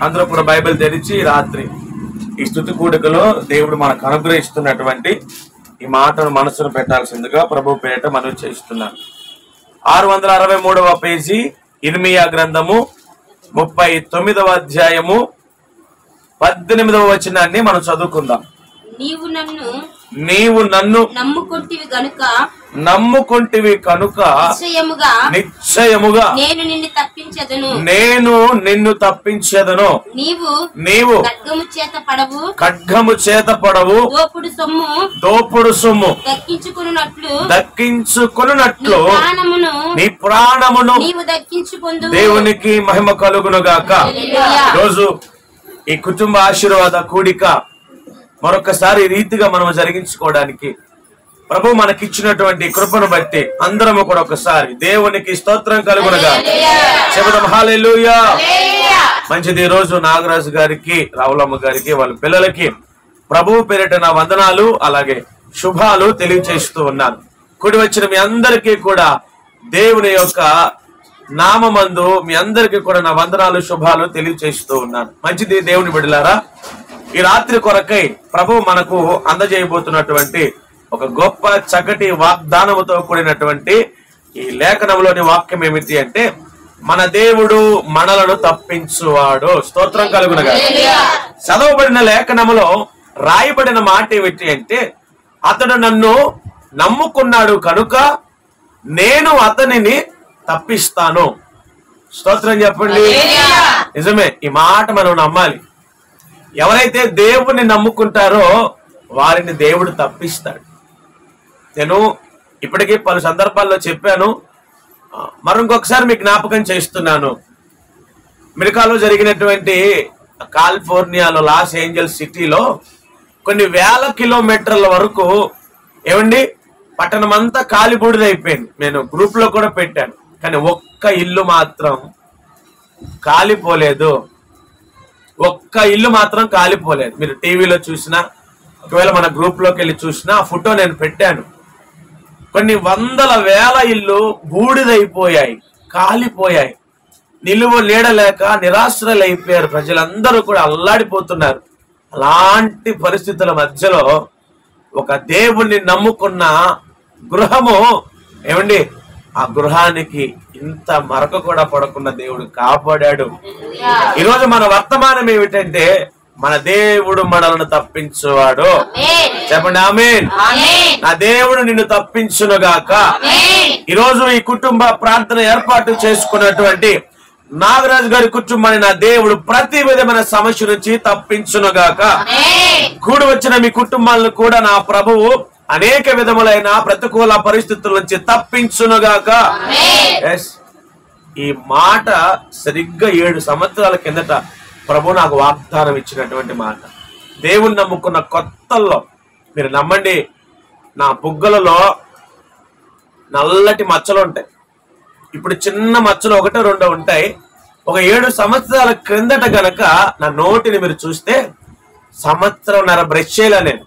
అందరూ కూడా బైబిల్ తెరిచి రాత్రి ఈ స్తుతి కూడికలో దేవుడు మనకు అనుగ్రహిస్తున్నటువంటి ఈ మాటను మనసును పెట్టాల్సిందిగా ప్రభు పేరిట మనవి చేస్తున్నాను. 663వ పేజీ ఇర్మియా గ్రంథము 39వ అధ్యాయము 18వ వచనాన్ని మనం చదువుకుందాం. నీవు నన్ను నమ్ముకొంటివి కనుక నిశ్చయముగా నేను నిన్ను తప్పించెదను. నీవు ఖడ్గము చేత పడవు, దోపుడు సొమ్ము దక్కించుకొనున్నట్లు నీ ప్రాణమును దేవునికి మహిమ కలుగును గాక. రోజు ఈ కుటుంబ ఆశీర్వాద కూడిక మరొకసారి ఈ రీతిగా మనం జరిగించుకోవడానికి ప్రభు మనకిచ్చినటువంటి కృపను బట్టి అందరము కూడా ఒకసారి దేవునికి స్తోత్రం కలుగునుగా చెబుదాం. హల్లెలూయా. మంచిది. ఈ రోజు నాగరాజు గారికి, రావులమ్మ గారికి, వాళ్ళ పిల్లలకి ప్రభు పేరిట నా వందనాలు అలాగే శుభాలు తెలియజేస్తూ ఉన్నాను. కూడి వచ్చిన మీ అందరికీ కూడా దేవుని యొక్క నామమందు మీ అందరికీ కూడా నా వందనాలు శుభాలు తెలియజేస్తూ ఉన్నాను. మంచిది. దేవుని బిడ్డలారా, ఈ రాత్రి కొరకై ప్రభు మనకు అందజేయబోతున్నటువంటి ఒక గొప్ప చక్కటి వాగ్దానముతో కూడినటువంటి ఈ లేఖనంలోని వాక్యం ఏమిటి అంటే, మన దేవుడు మనలను తప్పించువాడు. స్తోత్రం కలుగునగా. చదవబడిన లేఖనములో రాయబడిన మాట ఏమిటి అంటే, అతడు నన్ను నమ్ముకున్నాడు కనుక నేను అతనిని తప్పిస్తాను. స్తోత్రం చెప్పండి. నిజమే, ఈ మాట మనం నమ్మాలి. ఎవరైతే దేవుని నమ్ముకుంటారో వారిని దేవుడు తప్పిస్తాడు. నేను ఇప్పటికీ పలు సందర్భాల్లో చెప్పాను, మరొకసారి మీకు జ్ఞాపకం చేస్తున్నాను. అమెరికాలో జరిగినటువంటి కాలిఫోర్నియాలో లాస్ ఏంజల్స్ సిటీలో కొన్ని వేల కిలోమీటర్ల వరకు ఏమండి పట్టణం అంతా కాలిబూడిదైపోయింది. నేను గ్రూప్ లో కూడా పెట్టాను. కానీ ఒక్క ఇల్లు మాత్రం కాలిపోలేదు. ఒక్క ఇల్లు మాత్రం కాలిపోలేదు. మీరు టీవీలో చూసినా, ఒకవేళ మన గ్రూప్ లోకి వెళ్ళి చూసినా ఆ ఫోటో నేను పెట్టాను. కొన్ని వందల వేల ఇల్లు బూడిదైపోయాయి, కాలిపోయాయి. నిలువ నీడలేక నిరాశ్రయులు అయిపోయారు. ప్రజలందరూ కూడా అల్లాడిపోతున్నారు. అలాంటి పరిస్థితుల మధ్యలో ఒక దేవుణ్ణి నమ్ముకున్న గృహము ఏమండి, ఆ గృహానికి ఇంత మరక కూడా పడకుండా దేవుడు కాపాడాడు. ఈరోజు మన వర్తమానం ఏమిటంటే, మన దేవుడు మనల్ని తప్పించువాడు. చెప్పండి ఆమేన్. నా దేవుడు నిన్ను తప్పించునుగాక. ఈరోజు ఈ కుటుంబ ప్రార్థన ఏర్పాటు చేసుకున్నటువంటి నాగరాజు గారి కుటుంబాన్ని నా దేవుడు ప్రతి విధమైన సమస్య నుంచి తప్పించునుగాక. కూడి వచ్చిన మీ కుటుంబాలను కూడా నా ప్రభువు అనేక విధములైన ప్రతికూల పరిస్థితుల నుంచి తప్పించునుగాక. ఈ మాట సరిగ్గా 7 సంవత్సరాల కిందట ప్రభు నాకు వాగ్దానం ఇచ్చినటువంటి మాట. దేవుణ్ణి నమ్ముకున్న కొత్తల్లో మీరు నమ్మండి, నా బుగ్గలలో నల్లటి మచ్చలు ఉంటాయి. ఇప్పుడు చిన్న మచ్చలు 1-2 ఉంటాయి. ఒక 7 సంవత్సరాల క్రిందట గనక నా నోటిని మీరు చూస్తే 1.5 సంవత్సరం బ్రష్ చేయలే. నేను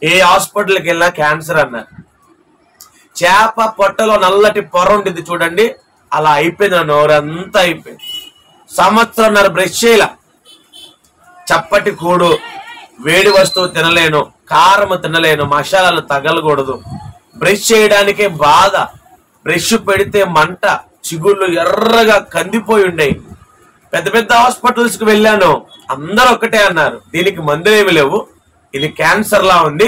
ఏ హాస్పిటల్కి వెళ్ళినా క్యాన్సర్ అన్నారు. చేప పొట్టలో నల్లటి పొర ఉంటుంది చూడండి, అలా అయిపోయింది. నా నోరంతా అయిపోయింది. 1.5 సంవత్సరం బ్రష్ చేయల. చప్పటి కూడు, వేడి వస్తువు తినలేను, కారం తినలేను, మసాలాలు తగలకూడదు. బ్రష్ చేయడానికే బాధ, బ్రష్ పెడితే మంట, చిగుళ్ళు ఎర్రగా కందిపోయి ఉండేవి. పెద్ద పెద్ద హాస్పిటల్స్ కి వెళ్ళాను, అందరూ ఒకటే అన్నారు, దీనికి మందులేమి లేవు, ఇది క్యాన్సర్ లా ఉంది,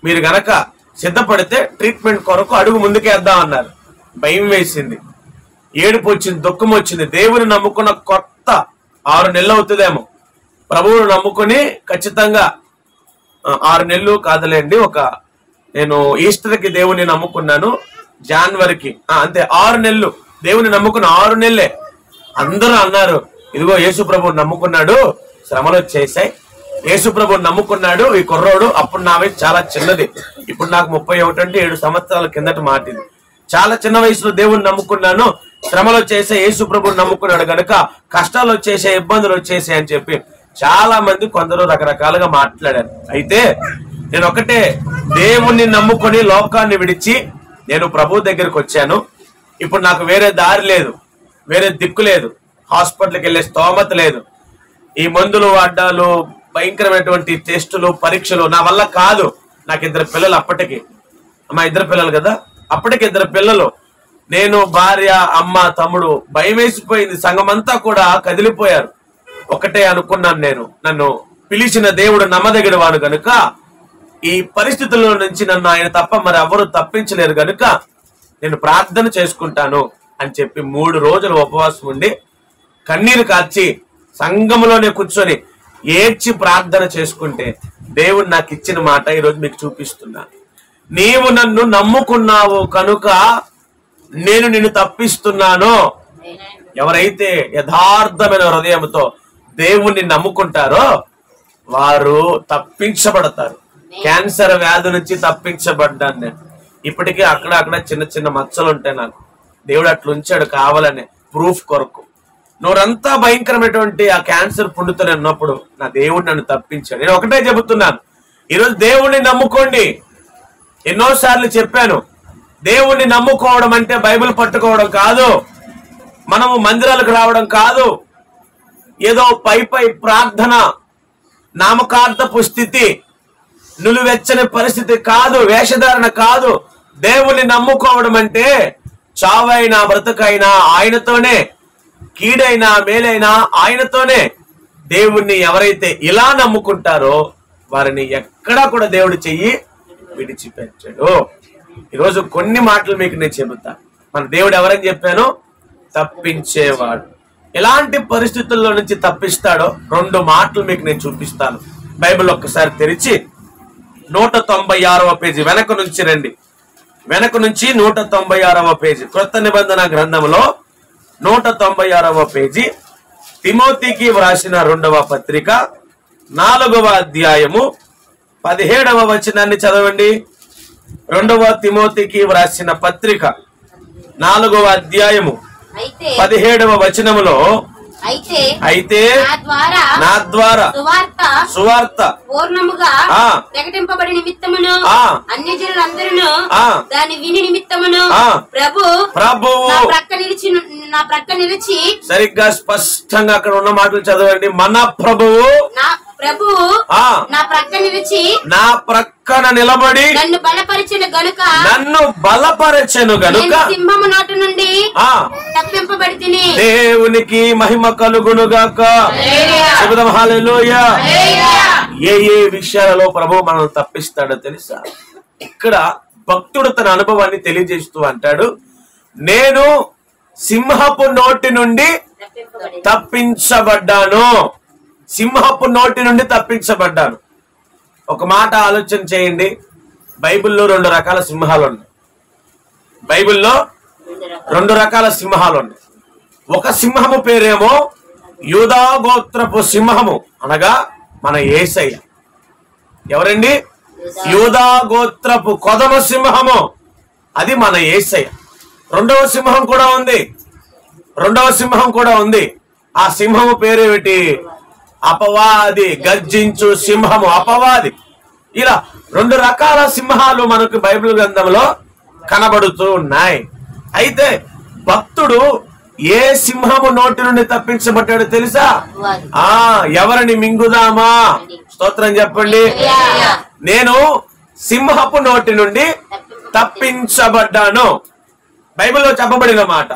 మీరు గనక సిద్ధపడితే ట్రీట్మెంట్ కొరకు అడుగు ముందుకేద్దాం అన్నారు. భయం వేసింది, ఏడుపు వచ్చింది, దుఃఖం వచ్చింది. దేవుని నమ్ముకున్న కొత్త 6 నెలలు అవుతుందేమో. ప్రభువును నమ్ముకుని ఖచ్చితంగా 6 నెలలు కాదులేండి, నేను ఈస్టర్కి దేవుని నమ్ముకున్నాను, జనవరికి అంతే 6 నెలలు దేవుని నమ్ముకున్న 6 నెలలే. అందరూ అన్నారు, ఇదిగో యేసు ప్రభువుని నమ్ముకున్నాడు, శ్రమలు వచ్చేసాయి, యేసు ప్రభువుని నమ్ముకున్నాడు ఈ కుర్రోడు. అప్పుడు నా వయసు చాలా చిన్నది, ఇప్పుడు నాకు 31 అంటే 7 సంవత్సరాల కిందట మాటింది. చాలా చిన్న వయసులో దేవుని నమ్ముకున్నాను, శ్రమలు వచ్చేసాయి, యేసు ప్రభువుని నమ్ముకున్నాడు గనక కష్టాలు వచ్చేసాయి, ఇబ్బందులు వచ్చేసాయి అని చెప్పి చాలా మంది కొందరు రకరకాలుగా మాట్లాడారు. అయితే నేను ఒకటే, దేవుణ్ణి నమ్ముకొని లోకాన్ని విడిచి నేను ప్రభు దగ్గరికి వచ్చాను. ఇప్పుడు నాకు వేరే దారి లేదు, వేరే దిక్కు లేదు. హాస్పిటల్కి వెళ్ళే స్తోమత లేదు. ఈ మందులు అడ్డాలు, భయంకరమైనటువంటి టెస్టులు, పరీక్షలు నా వల్ల కాదు. నాకు 2 పిల్లలు, అప్పటికి మా 2 పిల్లలు కదా, అప్పటికి 2 పిల్లలు, నేను, భార్య, అమ్మ, తమ్ముడు. భయం వేసిపోయింది. సంఘమంతా కూడా కదిలిపోయారు. ఒకటే అనుకున్నాను నేను, నన్ను పిలిచిన దేవుడు నమ్మదగిన వాడు గనుక ఈ పరిస్థితుల్లో నుంచి నన్ను ఆయన తప్ప మరి ఎవరు తప్పించలేరు గనుక నేను ప్రార్థన చేసుకుంటాను అని చెప్పి 3 రోజులు ఉపవాసం ఉండి కన్నీరు కార్చి సంఘంలోనే కూర్చొని ఏడ్చి ప్రార్థన చేసుకుంటే దేవుడు నాకు ఇచ్చిన మాట ఈరోజు మీకు చూపిస్తున్నాను. నీవు నన్ను నమ్ముకున్నావు కనుక నేను నిన్ను తప్పిస్తున్నాను. ఎవరైతే యథార్థమైన హృదయంతో దేవుణ్ణి నమ్ముకుంటారో వారు తప్పించబడతారు. క్యాన్సర్ వ్యాధి నుంచి తప్పించబడ్డాను నేను. ఇప్పటికీ అక్కడ చిన్న చిన్న మచ్చలు ఉంటాయి నాకు. దేవుడు అట్లా ఉంచాడు కావాలనే, ప్రూఫ్ కొరకు. నోరంతా భయంకరమైనటువంటి ఆ క్యాన్సర్ పుండుతో ఉన్నప్పుడు నా దేవుడు నన్ను తప్పించాడు. నేను ఒకటే చెబుతున్నాను, ఈరోజు దేవుణ్ణి నమ్ముకోండి. ఎన్నోసార్లు చెప్పాను, దేవుణ్ణి నమ్ముకోవడం అంటే బైబిల్ పట్టుకోవడం కాదు, మనము మందిరాలకు రావడం కాదు, ఏదో పై ప్రార్థన, నామకార్థపు స్థితి, నులువెచ్చని పరిస్థితి కాదు, వేషధారణ కాదు. దేవుణ్ణి నమ్ముకోవడం అంటే చావైనా బ్రతుకైనా ఆయనతోనే, కీడైనా మేలైనా ఆయనతోనే. దేవుణ్ణి ఎవరైతే ఇలా నమ్ముకుంటారో వారిని ఎక్కడా కూడా దేవుడు చెయ్యి విడిచిపెట్టాడు. ఈరోజు కొన్ని మాటలు మీకు నేను చెబుతా. మన దేవుడు ఎవరని చెప్పాను? తప్పించేవాడు. ఎలాంటి పరిస్థితుల్లో నుంచి తప్పిస్తాడో 2 మాటలు మీకు నేను చూపిస్తాను. బైబిల్ ఒక్కసారి తెరిచి 196వ పేజీ వెనక నుంచి రండి. వెనక నుంచి 196వ పేజీ, క్రొత్త నిబంధన గ్రంథంలో 196వ పేజీ, తిమోతికి వ్రాసిన 2వ పత్రిక 4వ అధ్యాయము 17వ వచనాన్ని చదవండి. 2వ తిమోతికి వ్రాసిన పత్రిక 4వ అధ్యాయము 17వ వచనములో, అయితే నా ద్వారా సువార్త పూర్ణముగా ప్రకటింపబడి నిమిత్తమును అన్యజనులందరూ దాని విని నిమిత్తమును ప్రభువు నా ప్రక్క నిలిచి. సరిగ్గా స్పష్టంగా అక్కడ ఉన్న మాటలు చదవండి. మన ప్రభువు నా ప్రక్క నిలిచి, నా ప్రక్కన నిలబడి నన్ను బలపరచెను గనుక సింహము నోటి నుండి తప్పింపబడి తిని. దేవునికి మహిమ కలుగునుగాక. చెబుదాం హల్లెలూయా. ఏ విషయాలలో ప్రభువు మనం తప్పిస్తాడో తెలుసా? ఇక్కడ భక్తుడు తన అనుభవాన్ని తెలియజేస్తూ అంటాడు, నేను సింహపు నోటి నుండి తప్పించబడ్డాను. సింహపు నోటి నుండి తప్పించబడ్డాను. ఒక మాట ఆలోచన చేయండి. బైబిల్లో 2 రకాల సింహాలు ఉన్నాయి. బైబిల్లో 2 రకాల సింహాలు ఉన్నాయి. ఒక సింహము పేరేమో యూదా గోత్రపు సింహము, అనగా మన యేసయ్య. ఎవరండి? యూదా గోత్రపు కొదమ సింహము, అది మన యేసయ్య. 2వ సింహం కూడా ఉంది. ఆ సింహము పేరేమిటి? అపవాది, గర్జించు సింహము, అపవాది. ఇలా 2 రకాల సింహాలు మనకు బైబిల్ గ్రంథంలో కనబడుతూ ఉన్నాయి. అయితే భక్తుడు ఏ సింహము నోటి నుండి తప్పించబడ్డాడో తెలుసా? ఎవరిని మింగుదామా? స్తోత్రం చెప్పండి. నేను సింహపు నోటి నుండి తప్పించబడ్డాను. బైబిల్లో చెప్పబడిన మాట.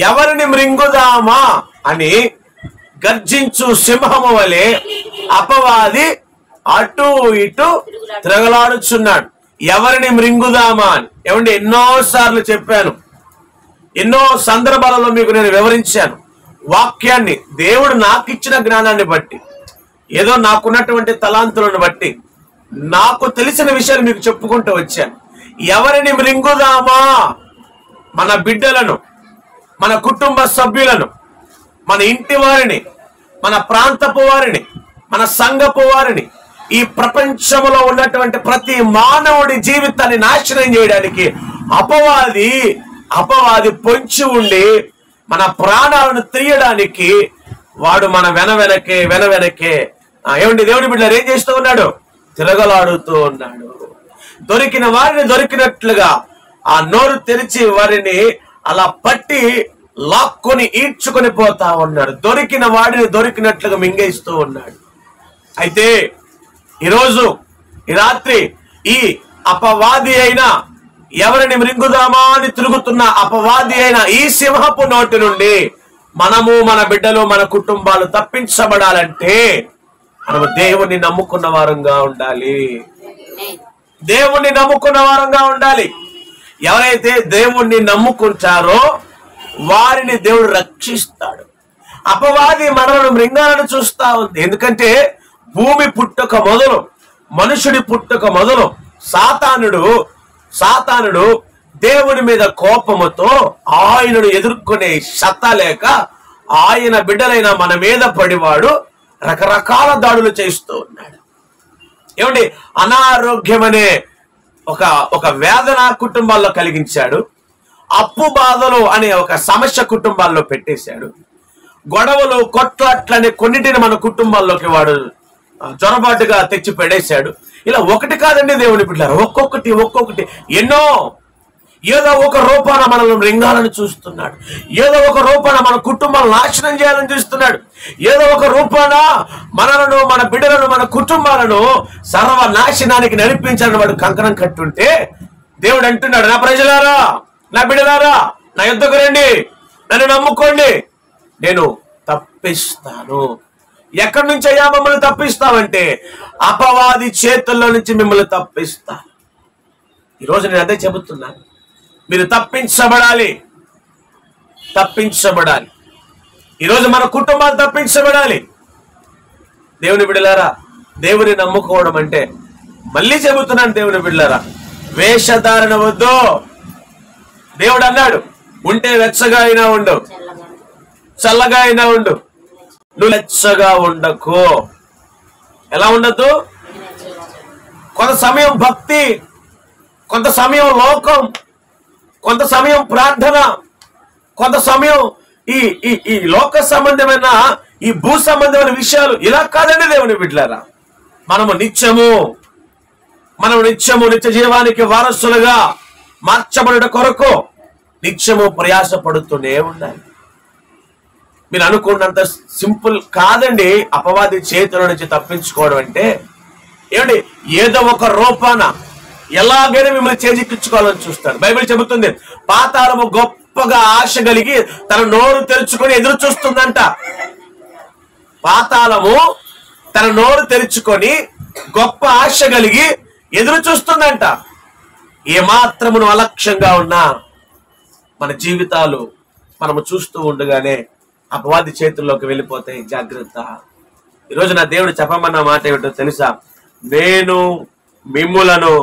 ఎవరిని మృంగుదామా అని గర్జించు సింహము వలె అపవాది అటు ఇటు తిరగలాడుచున్నాడు. ఎవరిని మృంగుదామా అని. ఏమండి, ఎన్నోసార్లు చెప్పాను, ఎన్నో సందర్భాలలో మీకు నేను వివరించాను. వాక్యాన్ని దేవుడు నాకు ఇచ్చిన జ్ఞానాన్ని బట్టి, ఏదో నాకున్నటువంటి తలాంతులను బట్టి, నాకు తెలిసిన విషయాలు మీకు చెప్పుకుంటూ వచ్చాను. ఎవరిని మృంగుదామా? మన బిడ్డలను, మన కుటుంబ సభ్యులను, మన ఇంటి వారిని, మన ప్రాంతపు వారిని, మన సంఘపు వారిని, ఈ ప్రపంచంలో ఉన్నటువంటి ప్రతి మానవుడి జీవితాన్ని నాశనం చేయడానికి అపవాది పొంచి ఉండి మన ప్రాణాలను తీయడానికి వాడు మన వెనవెనకే ఏమండి దేవుని బిడ్డలు ఏం చేస్తూ ఉన్నాడు? తిరగలాడుతూ ఉన్నాడు. దొరికిన వారిని దొరికినట్లుగా ఆ నోరు తెరిచి వారిని అలా పట్టి లాక్కొని ఈడ్చుకొని పోతా ఉన్నాడు. దొరికిన వాడిని దొరికినట్లుగా మింగేస్తూ ఉన్నాడు. అయితే ఈరోజు ఈ రాత్రి ఈ అపవాది అయినా, ఎవరిని మృంగుదామా అని తిరుగుతున్న అపవాది అయిన ఈ సింహపు నోటి నుండి మనము, మన బిడ్డలు, మన కుటుంబాలు తప్పించబడాలంటే మనము దేవుణ్ణి నమ్ముకున్న వారంగా ఉండాలి. దేవుణ్ణి నమ్ముకున్న వారంగా ఉండాలి. ఎవరైతే దేవుణ్ణి నమ్ముకుంటారో వారిని దేవుడు రక్షిస్తాడు. అపవాది మనలను మృంగాలను చూస్తా ఉంది. ఎందుకంటే భూమి పుట్టుక మొదలు, మనుషుడి పుట్టుక మొదలు సాతానుడు దేవుని మీద కోపముతో ఆయనను ఎదుర్కొనే సత్తా లేక ఆయన బిడ్డలైన మన మీద పడివాడు రకరకాల దాడులు చేస్తూ ఉన్నాడు. ఏమండి, అనారోగ్యం అనే ఒక వేదన కుటుంబాల్లో కలిగించాడు. అప్పు బాధలు అనే ఒక సమస్య కుటుంబాల్లో పెట్టేశాడు. గొడవలు, కొట్లాట్లనే కొన్నిటిని మన కుటుంబాల్లోకి వాడు జొరబాటుగా తెచ్చి పెడేశాడు. ఇలా ఒకటి కాదండి దేవుని బిడ్డలారా, ఒక్కొక్కటి ఎన్నో. ఏదో ఒక రూపాన మనల్ని మృంగాలను చూస్తున్నాడు. ఏదో ఒక రూపాన మన కుటుంబాలను నాశనం చేయాలని చూస్తున్నాడు. ఏదో ఒక రూపాన మనలను, మన బిడ్డలను, మన కుటుంబాలను సర్వనాశనానికి నడిపించాలని వాడు కంకణం కట్టుంటే దేవుడు అంటున్నాడు, నా ప్రజలారా, నా బిడ్డలారా, నా యుద్ధకు రండి, నన్ను నమ్ముకోండి, నేను తప్పిస్తాను. ఎక్కడి నుంచి అయ్యా మమ్మల్ని తప్పిస్తామంటే అపవాది చేతుల్లో నుంచి మిమ్మల్ని తప్పిస్తాను. ఈరోజు నేను అదే చెబుతున్నాను, మీరు తప్పించబడాలి. ఈరోజు మన కుటుంబాలు తప్పించబడాలి. దేవుని బిడ్డలారా, దేవుని నమ్ముకోవడం అంటే, మళ్ళీ చెబుతున్నాను దేవుని బిడ్డలారా, వేషధారణ వద్దు. దేవుడు అన్నాడు, ఉంటే వెచ్చగా అయినా ఉండు, చల్లగా అయినా ఉండు, నువ్వు వెచ్చగా ఉండకు. ఎలా ఉండదు? కొంత సమయం భక్తి, కొంత సమయం లోకం, కొంత సమయం ప్రార్థన, కొంత సమయం ఈ లోక సంబంధమైన, ఈ భూ సంబంధమైన విషయాలు. ఇలా కాదండి దేవుని బిడ్డలారా, మనము నిత్యము నిత్య జీవానికి వారసులుగా మార్చబడుట కొరకు నిత్యము ప్రయాసపడుతూనే ఉండాలి. మీరు అనుకున్నంత సింపుల్ కాదండి అపవాది చేతుల నుంచి తప్పించుకోవడం అంటే. ఏమండి, ఏదో ఒక రూపాన ఎలాగైనా మిమ్మల్ని చేజిక్కించుకోవాలని చూస్తాడు. బైబిల్ చెబుతుంది, పాతాళము గొప్పగా ఆశ కలిగి తన నోరు తెరుచుకొని ఎదురు చూస్తుందంట. పాతాళము తన నోరు తెరుచుకొని గొప్ప ఆశ కలిగి ఎదురు చూస్తుందంట. ఏమాత్రమును అలక్ష్యంగా ఉన్నా మన జీవితాలు మనము చూస్తూ ఉండగానే అపవాది చేతుల్లోకి వెళ్ళిపోతాయి. జాగ్రత్త. ఈరోజు నా దేవుడు చెప్పమన్న మాట ఏమిటో తెలుసా? నేను మిమ్ములను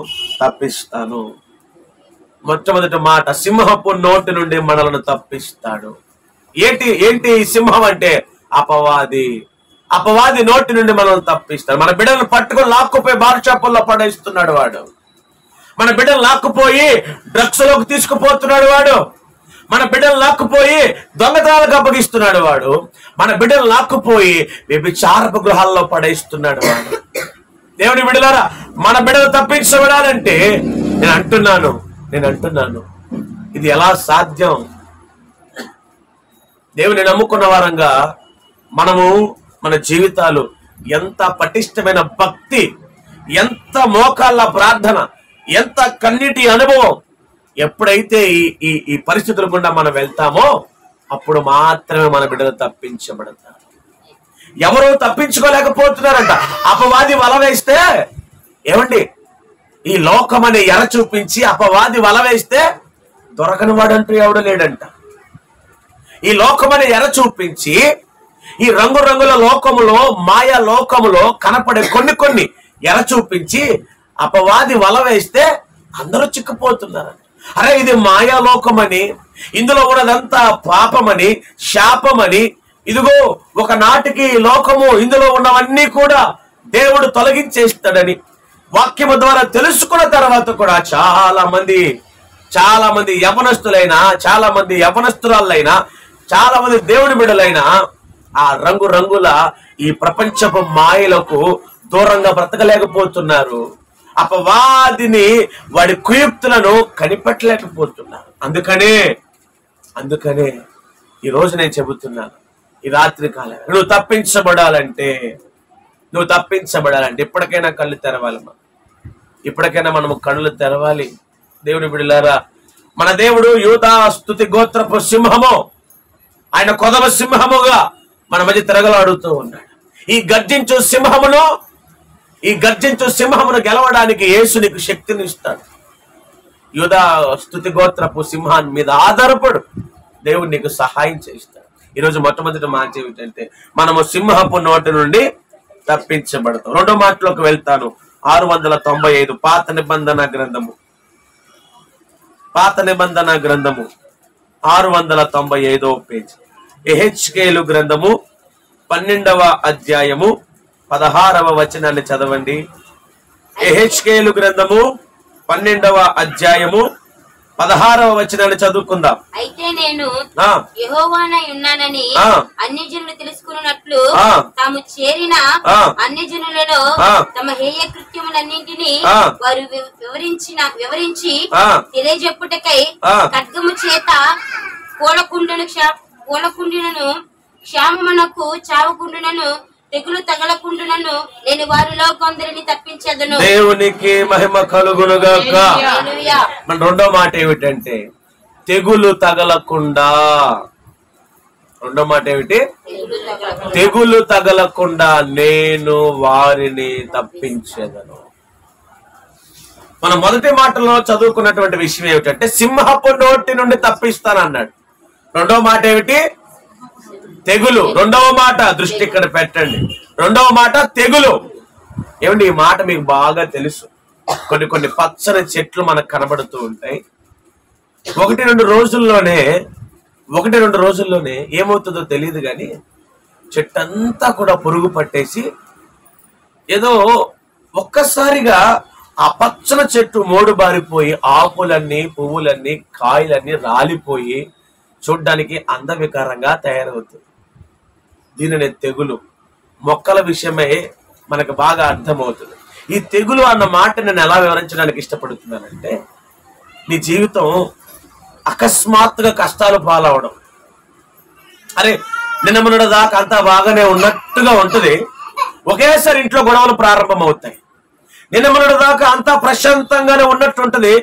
తప్పిస్తాను. మొట్టమొదటి మాట, సింహపు నోటి నుండి మనలను తప్పిస్తాడు. ఏంటి సింహం అంటే? అపవాది నోటి నుండి మనల్ని తప్పిస్తాడు. మన బిడ్డలను పట్టుకొని లాక్కుపోయి బార్ షాపుల్లో పడేస్తున్నాడు వాడు. మన బిడ్డలు లాక్కుపోయి డ్రగ్స్ లోకి తీసుకుపోతున్నాడు వాడు. మన బిడ్డలు లాక్కుపోయి దొంగతనాలకు అప్పగిస్తున్నాడు వాడు. మన బిడ్డలు లాక్కుపోయి వ్యభిచారపు గృహాల్లో పడేస్తున్నాడు వాడు. దేవుని బిడ్డలారా, మన బిడ్డలు తప్పించబడాలంటే నేను అంటున్నాను ఇది ఎలా సాధ్యం? దేవుని నమ్ముకున్న వారంగా మనము మన జీవితాలు ఎంత పటిష్టమైన భక్తి, ఎంత మోకాళ్ళ ప్రార్థన, ఎంత కన్నీటి అనుభవం, ఎప్పుడైతే ఈ పరిస్థితుల గుండా మనం వెళ్తామో అప్పుడు మాత్రమే మన బిడ్డలు తప్పించబడతారు. ఎవరు తప్పించుకోలేకపోతున్నారంట. అపవాది వల వేస్తే, ఏమండి, ఈ లోకం అనే ఎర చూపించి అపవాది వల వేస్తే దొరకని వాడంటూ ఎవడు లేడంట. ఈ లోకం అనే ఎర చూపించి ఈ రంగురంగుల లోకములో, మాయా లోకములో కనపడే కొన్ని ఎర చూపించి అపవాది వల వేస్తే అందరూ చిక్కుపోతున్నారు. అరే, ఇది మాయాలోకమని, ఇందులో ఉన్నదంతా పాపమని, శాపమని, ఇదిగో ఒకనాటికి లోకము, ఇందులో ఉన్నవన్నీ కూడా దేవుడు తొలగించేస్తాడని వాక్యము ద్వారా తెలుసుకున్న తర్వాత కూడా చాలా మంది యవనస్తులైనా, చాలా మంది యవనస్తురాలైనా, చాలా మంది దేవుని బిడ్డలైనా ఆ రంగుల ఈ ప్రపంచపు మాయలకు దూరంగా బ్రతకలేకపోతున్నారు. అపవాదిని, వాడి కుయుక్తులను కనిపెట్టలేకపోతున్నారు. అందుకనే ఈ రోజు నేను చెబుతున్నాను, ఈ రాత్రి కాలం నువ్వు తప్పించబడాలంటే ఇప్పటికైనా కళ్ళు తెరవాలమ్మా. ఇప్పటికైనా మనము కళ్ళు తెరవాలి. దేవుని బిడ్డలారా, మన దేవుడు యూదా స్తుతి గోత్రపు సింహము, ఆయన కొదవ సింహముగా మన మధ్య తిరగలాడుతూ ఉన్నాడు. ఈ గర్జించు సింహమును గెలవడానికి యేసు నీకు శక్తిని ఇస్తాడు. యూదా స్తుతి గోత్రపు సింహాన్ని మీద ఆధారపడు, దేవుడు నీకు సహాయం చేస్తాడు. ఈరోజు మొట్టమొదటి మాట ఏమిటంటే మనము సింహపు నోటి నుండి తప్పించబడతాం. రెండో మాటలోకి వెళ్తాను. 695 పాత నిబంధన గ్రంథము 695వ పేజీ. యెహెజ్కేలు గ్రంథము 12వ అధ్యాయము 16వ వచనాన్ని చదవండి. యెహెజ్కేలు గ్రంథము 12వ అధ్యాయము 16వ వచనాన్ని చదువుకుందాం. అయితే నేను యెహోవానై ఉన్నానని అన్యజనులు తెలుసుకున్నట్లు తాము చేరిన అన్యజనులలో తమ హేయ కృత్యములన్నింటినీ వారు వివరించి తెలియజెప్పుటకై ఖడ్గము చేత పూలకుండునను క్షామమునకు చావకుండునను తెగులు తగలకుండునను నేను వారిలో కొందరిని తప్పించదను. దేవునికి మహిమ కలుగునుగాక. మన రెండో మాట ఏమిటంటే తెగులు తగలకుండా. రెండో మాట ఏమిటి? తెగులు తగలకుండా నేను వారిని తప్పించదను. మన మొదటి మాటలో చదువుకున్నటువంటి విషయం ఏమిటంటే సింహపు నోటి నుండి తప్పిస్తానన్నాడు. రెండో మాట ఏమిటి? తెగులు. రెండవ మాట దృష్టి ఇక్కడ పెట్టండి. రెండవ మాట తెగులు. ఏమండి, ఈ మాట మీకు బాగా తెలుసు. కొన్ని పచ్చని చెట్లు మనకు కనబడుతూ ఉంటాయి. ఒకటి రెండు రోజుల్లోనే ఏమవుతుందో తెలియదు కానీ చెట్టంతా కూడా పురుగు పట్టేసి ఏదో ఒక్కసారిగా ఆ పచ్చని చెట్టు మోడు బారిపోయి ఆకులన్నీ, పువ్వులన్నీ, కాయలన్నీ రాలిపోయి చూడ్డానికి అందవికారంగా తయారవుతుంది. దీనినే తెగులు. మొక్కల విషయమై మనకు బాగా అర్థమవుతుంది. ఈ తెగులు అన్న మాట నేను ఎలా వివరించడానికి ఇష్టపడుతున్నానంటే, నీ జీవితం అకస్మాత్తుగా కష్టాలు పాలవడం. అరే నిన్న మొన్నటి దాకా అంతా బాగానే ఉన్నట్టుగా ఉంటుంది, ఒకేసారి ఇంట్లో గొడవలు ప్రారంభమవుతాయి. నిన్న మొన్నటి దాకా అంతా ప్రశాంతంగానే ఉన్నట్టు ఉంటుంది,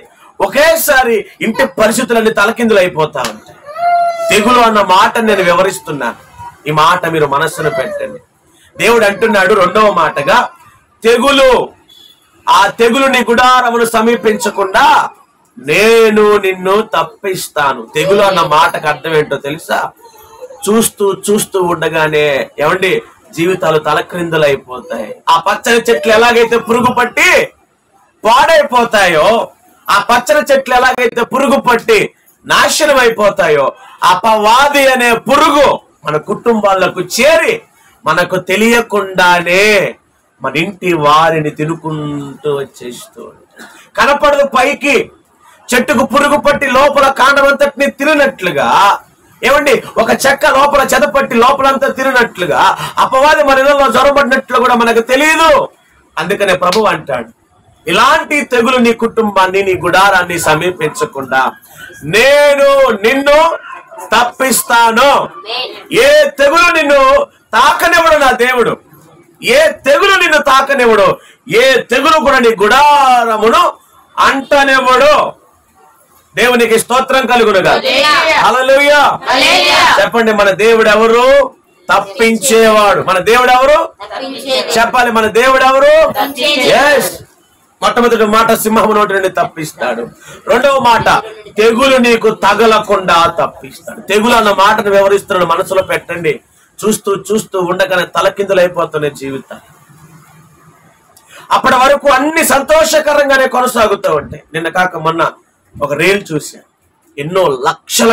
ఒకేసారి ఇంటి పరిస్థితులన్నీ తలకిందులు అయిపోతా ఉంటాయి. తెగులు అన్న మాట నేను వివరిస్తున్నాను. ఈ మాట మీరు మనస్సును పెట్టండి. దేవుడు అంటున్నాడు రెండవ మాటగా తెగులు. ఆ తెగులు నీ గుడారమును సమీపించకుండా నేను నిన్ను తప్పిస్తాను. తెగులు అన్న మాటకు అర్థం ఏంటో తెలుసా? చూస్తూ ఉండగానే ఏమండి జీవితాలు తలక్రిందులైపోతాయి. ఆ పచ్చని చెట్లు ఎలాగైతే పురుగు పట్టి పాడైపోతాయో, ఆ పచ్చని చెట్లు ఎలాగైతే పురుగు పట్టి నాశనం అయిపోతాయో, అపవాది అనే పురుగు మన కుటుంబాలకు చేరి మనకు తెలియకుండానే మన ఇంటి వారిని తినుకుంటూ వచ్చేస్తూ కనపడదు. పైకి చెట్టుకు పురుగు పట్టి లోపల కాండమంతటిని తిరిగినట్లుగా, ఏమండి ఒక చెక్క లోపల చెదపట్టి లోపలంతా తిరిగినట్లుగా అపవాది మన ఇళ్ళలో జ్వరపడినట్లు కూడా మనకు తెలియదు. అందుకనే ప్రభు అంటాడు, ఇలాంటి తెగులు నీ కుటుంబాన్ని, నీ గుడారాన్ని సమీపించకుండా నేను నిన్ను తప్పిస్తాను. ఏ తెగులు నిన్ను తాకనివ్వడు నా దేవుడు. ఏ తెగులు నిన్ను తాకనివ్వడు. ఏ తెగులు కూడా నీ గుడారమును అంటనివ్వడు. దేవునికి స్తోత్రం కలుగునుగా. హల్లెలూయా. చెప్పండి, మన దేవుడు ఎవరు? తప్పించేవాడు. మన దేవుడు ఎవరు? చెప్పాలి, మన దేవుడు ఎవరు? ఎస్. మొట్టమొదటి మాట సింహము నోటి నుండి తప్పిస్తాడు. రెండవ మాట తెగులు నీకు తగలకుండా తప్పిస్తాడు. తెగులు అన్న మాటను వివరిస్తున్నాడు. మనసులో పెట్టండి. చూస్తూ ఉండగానే తలకిందులైపోతున్న జీవితం. అప్పటి వరకు అన్ని సంతోషకరంగానే కొనసాగుతూ ఉంటాయి. నిన్న కాక మొన్న ఒక రీల్ చూశాను. ఎన్నో లక్షల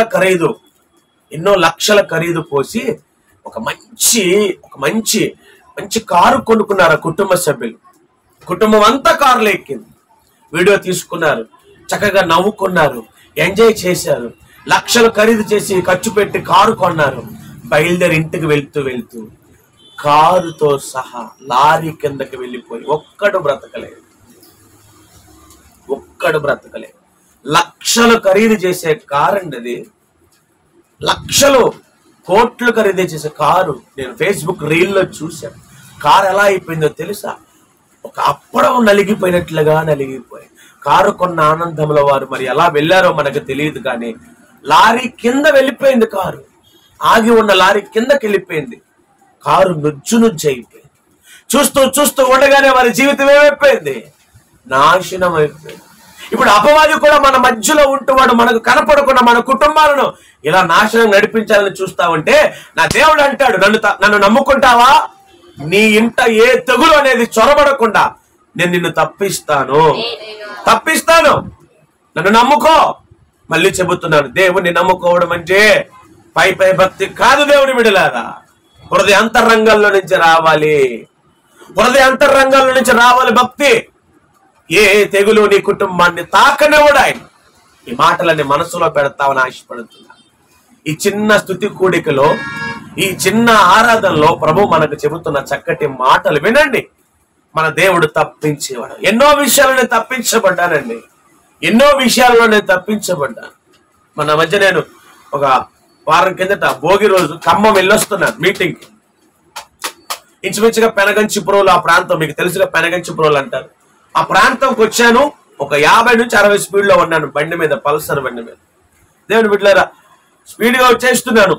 ఖరీదు పోసి ఒక మంచి కారు కొనుక్కున్నారు కుటుంబ సభ్యులు. కుటుంబం అంతా కారులో ఎక్కింది. వీడియో తీసుకున్నారు, చక్కగా నవ్వుకున్నారు, ఎంజాయ్ చేశారు. లక్షలు ఖరీదు చేసి ఖర్చు పెట్టి కారు కొన్నారు. బయలుదేరి ఇంటికి వెళ్తూ కారుతో సహా లారీ కిందకి వెళ్ళిపోయి ఒక్కడు బ్రతకలేదు. లక్షలు ఖరీదు చేసే కారు అండి అది. కోట్లు ఖరీదు చేసే కారు నేను ఫేస్బుక్ రీల్లో చూశాను. కారు ఎలా అయిపోయిందో తెలుసా? ఒక అప్పడం నలిగిపోయినట్లుగా నలిగిపోయి. కారు కొన్న ఆనందంలో వారు మరి ఎలా వెళ్ళారో మనకు తెలియదు, కానీ లారీ కింద వెళ్ళిపోయింది. కారు ఆగి ఉన్న లారీ కిందకి వెళ్ళిపోయింది. కారు నుజ్జు నుజ్జు అయిపోయింది. చూస్తూ చూస్తూ ఉండగానే వారి జీవితం ఏమైపోయింది? నాశనం అయిపోయింది. ఇప్పుడు అపవాది కూడా మన మధ్యలో ఉంటూ వాడు మనకు కనపడకుండా మన కుటుంబాలను ఇలా నాశనం నడిపించాలని చూస్తా ఉంటే, నా దేవుడు అంటాడు, నన్ను నమ్ముకుంటావా? నీ ఇంట ఏ తెగులు అనేది చొరబడకుండా నేను నిన్ను తప్పిస్తాను. నన్ను నమ్ముకో. మళ్ళీ చెబుతున్నాను, దేవుణ్ణి నమ్ముకోవడం అంటే పై పై భక్తి కాదు. దేవుని బిడ్డలారా, హృదయ అంతరంగంలో నుంచి రావాలి. భక్తి. ఏ తెగులు నీ కుటుంబాన్ని తాకనివ్వడు ఆయన. ఈ మాటలన్నీ మనసులో పెడతామని ఆశపడుతున్నా. ఈ చిన్న స్తుతి కూడికలో, ఈ చిన్న ఆరాధనలో ప్రభు మనకు చెబుతున్న చక్కటి మాటలు వినండి. మన దేవుడు తప్పించేవాడు. ఎన్నో విషయాలను తప్పించబడ్డానండి. మన మధ్య నేను ఒక వారం కిందట భోగి రోజు ఖమ్మం వెళ్ళొస్తున్నాను మీటింగ్కి. ఇంచుమించుగా పెనగంచిపురంలో ఆ ప్రాంతం, మీకు తెలుసుగా పెనగంచిపురంలో అంటారు. ఆ ప్రాంతంకి వచ్చాను. ఒక 50 నుంచి 60 స్పీడ్లో ఉన్నాను బండి మీద, పల్సర్ బండి మీద. దేవుని బిడ్డలారా, స్పీడ్గా వచ్చేస్తున్నాను.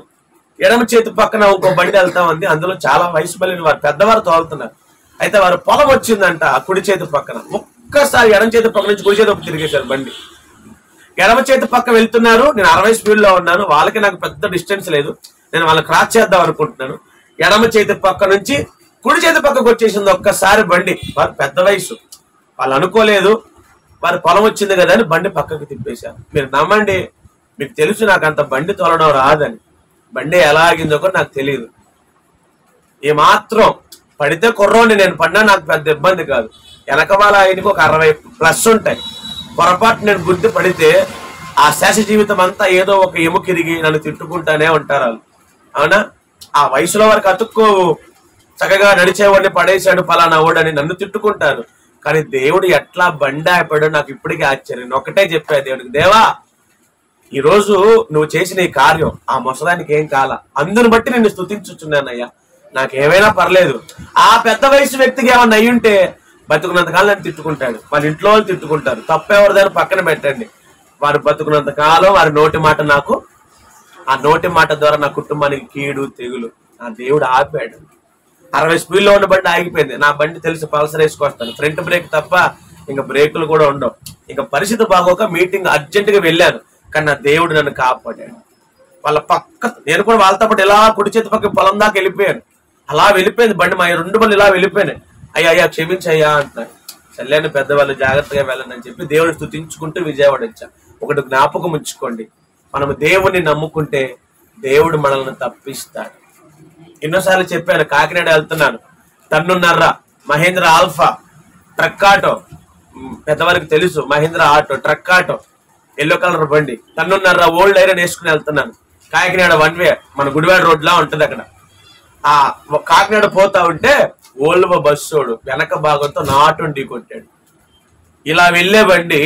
ఎడమ చేతి పక్కన ఇంకో బండి వెళ్తా ఉంది. అందులో చాలా వయసు మళ్ళీ వారు పెద్దవారు తోలుతున్నారు. అయితే వారు పొలం వచ్చిందంట కుడి చేతి పక్కన. ఒక్కసారి ఎడమ చేతి పక్క నుంచి కుడి చేతి పక్క తిరిగేశారు బండి. ఎడమ చేతి పక్క వెళ్తున్నారు, నేను 60 స్పీడ్లో ఉన్నాను. వాళ్ళకి నాకు పెద్ద డిస్టెన్స్ లేదు, నేను వాళ్ళని క్రాస్ చేద్దాం అనుకుంటున్నాను. ఎడమ చేతి పక్క నుంచి కుడి చేతి పక్కకు వచ్చేసింది ఒక్కసారి బండి. వారు పెద్ద వయసు, వాళ్ళు అనుకోలేదు. వారి పొలం వచ్చింది కదా అని బండి పక్కకు తిప్పేశారు. మీరు నమ్మండి, మీకు తెలుసు నాకు అంత బండి తోలడం రాదని. బండి ఎలా ఆగిందో కూడా నాకు తెలియదు. ఏమాత్రం పడితే కుర్రోండి, నేను పడినా నాకు పెద్ద ఇబ్బంది కాదు. వెనక వాళ్ళ ఆయనకి ఒక 60+ ఉంటాయి. పొరపాటు నేను గుర్తు పడితే ఆ శేష జీవితం అంతా ఏదో ఒక ఎముకిరిగి నన్ను తిట్టుకుంటానే ఉంటారు వాళ్ళు. అవునా? ఆ వయసులో వారికి అతుక్కోవు. చక్కగా నడిచేవాడిని పడేశాడు పలానా ఓడని నన్ను తిట్టుకుంటారు. కానీ దేవుడు ఎట్లా బండి ఆపాడో నాకు ఇప్పటికీ ఆశ్చర్యం. ఒకటే చెప్పా దేవుడికి, దేవా ఈ రోజు నువ్వు చేసిన ఈ కార్యం ఆ ముసలానికి ఏం కాల, అందుని బట్టి నిన్ను స్తుతించుచున్నానయ్యా. నాకేమైనా పర్లేదు. ఆ పెద్ద వయసు వ్యక్తికి ఏమన్నా అయ్యుంటే బతుకున్నంతకాలం నన్ను తిట్టుకుంటాడు, వాళ్ళ ఇంట్లో వాళ్ళు తిట్టుకుంటారు. తప్పెవరిదాన్ని పక్కన పెట్టండి. వారు బతుకున్నంత కాలం వారి నోటి మాట నాకు, ఆ నోటి మాట ద్వారా నా కుటుంబానికి కీడు తెగులు నా దేవుడు ఆపాడు. 60 స్పీడ్లో ఉన్న బండి ఆగిపోయింది. నా బండి తెలిసి పల్సర్ వేసుకొస్తాను, ఫ్రంట్ బ్రేక్ తప్ప ఇంకా బ్రేకులు కూడా ఉండవు. ఇంకా పరిస్థితి బాగోక మీటింగ్ అర్జెంటుగా వెళ్ళాను, కానీ నా దేవుడు నన్ను కాపాడాడు. వాళ్ళ పక్క నేను కూడా వాళ్ళతో పాటు ఇలా కుడి చేతి పక్క పొలం దాకా వెళ్ళిపోయాను. అలా వెళ్ళిపోయింది బండి, మా 2 బండ్లు ఇలా వెళ్ళిపోయినాయి. అయ్యా క్షమించయ్యా అంటున్నాడు. చల్లని పెద్దవాళ్ళు జాగ్రత్తగా వెళ్ళండి అని చెప్పి దేవుడిని స్తుతించుకుంటూ విజయవాడ వచ్చా. ఒకటి జ్ఞాపకం ఉంచుకోండి, మనము దేవుణ్ణి నమ్ముకుంటే దేవుడు మనల్ని తప్పిస్తాడు. ఎన్నోసార్లు చెప్పాను, కాకినాడ వెళ్తున్నాను, టన్నున్నర మహేంద్ర ఆల్ఫా ట్రక్ ఆటో, పెద్దవారికి తెలుసు, Mahindra auto truck auto, yellow colour బండి, టన్నున్నర ఓల్డ్ ఐరన్ వేసుకుని వెళ్తున్నాను. కాకినాడ 1 వే, మన గుడివాడ రోడ్ లా ఉంటది అక్కడ. ఆ కాకినాడ పోతా ఉంటే ఓల్వో బస్సోడు వెనక భాగంతో నాటుని ఢీ కొట్టాడు. ఇలా వెళ్లే బండి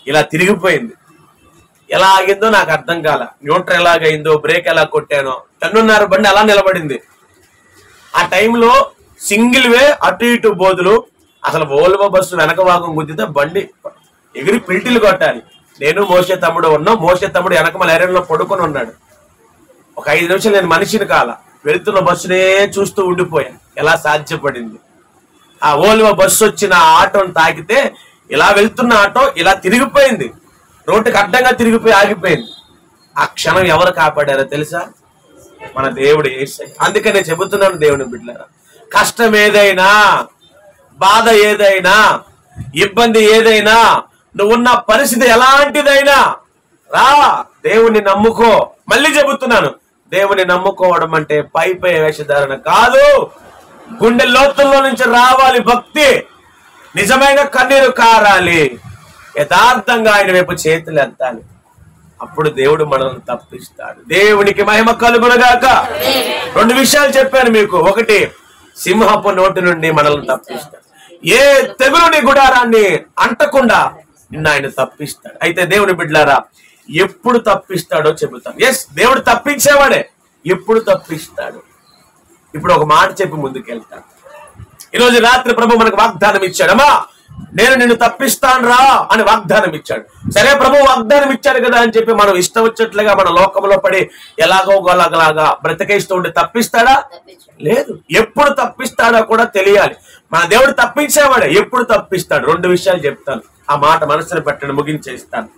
ఇలా తిరిగిపోయింది. ఎలా ఆగిందో నాకు అర్థం కాల. న్యూట్రల్ ఎలాగైందో, బ్రేక్ ఎలా కొట్టానో. టన్నున్నర బండి అలా నిలబడింది. ఆ టైంలో సింగిల్ వే అటు ఇటు బోధులు. అసలు ఓల్వో బస్సు వెనక భాగం గుద్దితే బండి ఎగిరి పిల్టిలు కొట్టాలి. నేను మోసే తమ్ముడు ఉన్నాం. మోసే తమ్ముడు వెనక మన ఏరియాలో పడుకొని ఉన్నాడు. ఒక 5 నిమిషాలు నేను మనిషిని కాల, వెళుతున్న బస్సునే చూస్తూ ఉండిపోయాను. ఎలా సాధ్యపడింది? ఆ ఓల్వో బస్సు వచ్చిన ఆటోని తాకితే ఇలా వెళ్తున్న ఆటో ఇలా తిరిగిపోయింది, రోడ్డుకి అడ్డంగా తిరిగిపోయి ఆగిపోయింది. ఆ క్షణం ఎవరు కాపాడారో తెలుసా? మన దేవుడు యేసయ్య. అందుకనే చెబుతున్నాను దేవుని బిడ్డలారా, కష్టం ఏదైనా, బాధ ఏదైనా, ఇబ్బంది ఏదైనా, నువ్వున్న పరిస్థితి ఎలాంటిదైనా రా, దేవుణ్ణి నమ్ముకో. మళ్ళీ చెబుతున్నాను, దేవుని నమ్ముకోవడం అంటే పై వేషధారణ కాదు, గుండె లోతుల్లో నుంచి రావాలి భక్తి, నిజమైన కన్నీరు కారాలి, యథార్థంగా ఆయన వైపు చేతులు ఎత్తాలి. అప్పుడు దేవుడు మనల్ని తప్పిస్తాడు. దేవునికి మహిమ కలుగునుగాక. 2 విషయాలు చెప్పాను మీకు. ఒకటి, సింహపు నోటి నుండి మనల్ని తప్పిస్తాడు. ఏ తెగులుని గుడారాన్ని అంటకుండా నిన్ను ఆయన తప్పిస్తాడు. అయితే దేవుని బిడ్డలారా, ఎప్పుడు తప్పిస్తాడో చెబుతాను. దేవుడు తప్పించేవాడే. ఎప్పుడు తప్పిస్తాడు. ఇప్పుడు ఒక మాట చెప్పి ముందుకెళ్తాను. ఈరోజు రాత్రి ప్రభు మనకు వాగ్దానం ఇచ్చాడమ్మా, నేను నిన్ను తప్పిస్తాను రా అని వాగ్దానం ఇచ్చాడు. సరే ప్రభు వాగ్దానం ఇచ్చాడు కదా అని చెప్పి మనం ఇష్టం వచ్చేట్లుగా మన లోకంలో పడి ఎలాగో గోలాగలాగా బ్రతికేస్తూ ఉండి తప్పిస్తాడా? లేదు. ఎప్పుడు తప్పిస్తాడో కూడా తెలియాలి. మన దేవుడు తప్పించేవాడే. ఎప్పుడు తప్పిస్తాడు? 2 విషయాలు చెప్తాను. ఆ మాట మనసుని పెట్టండి, ముగించేస్తాను.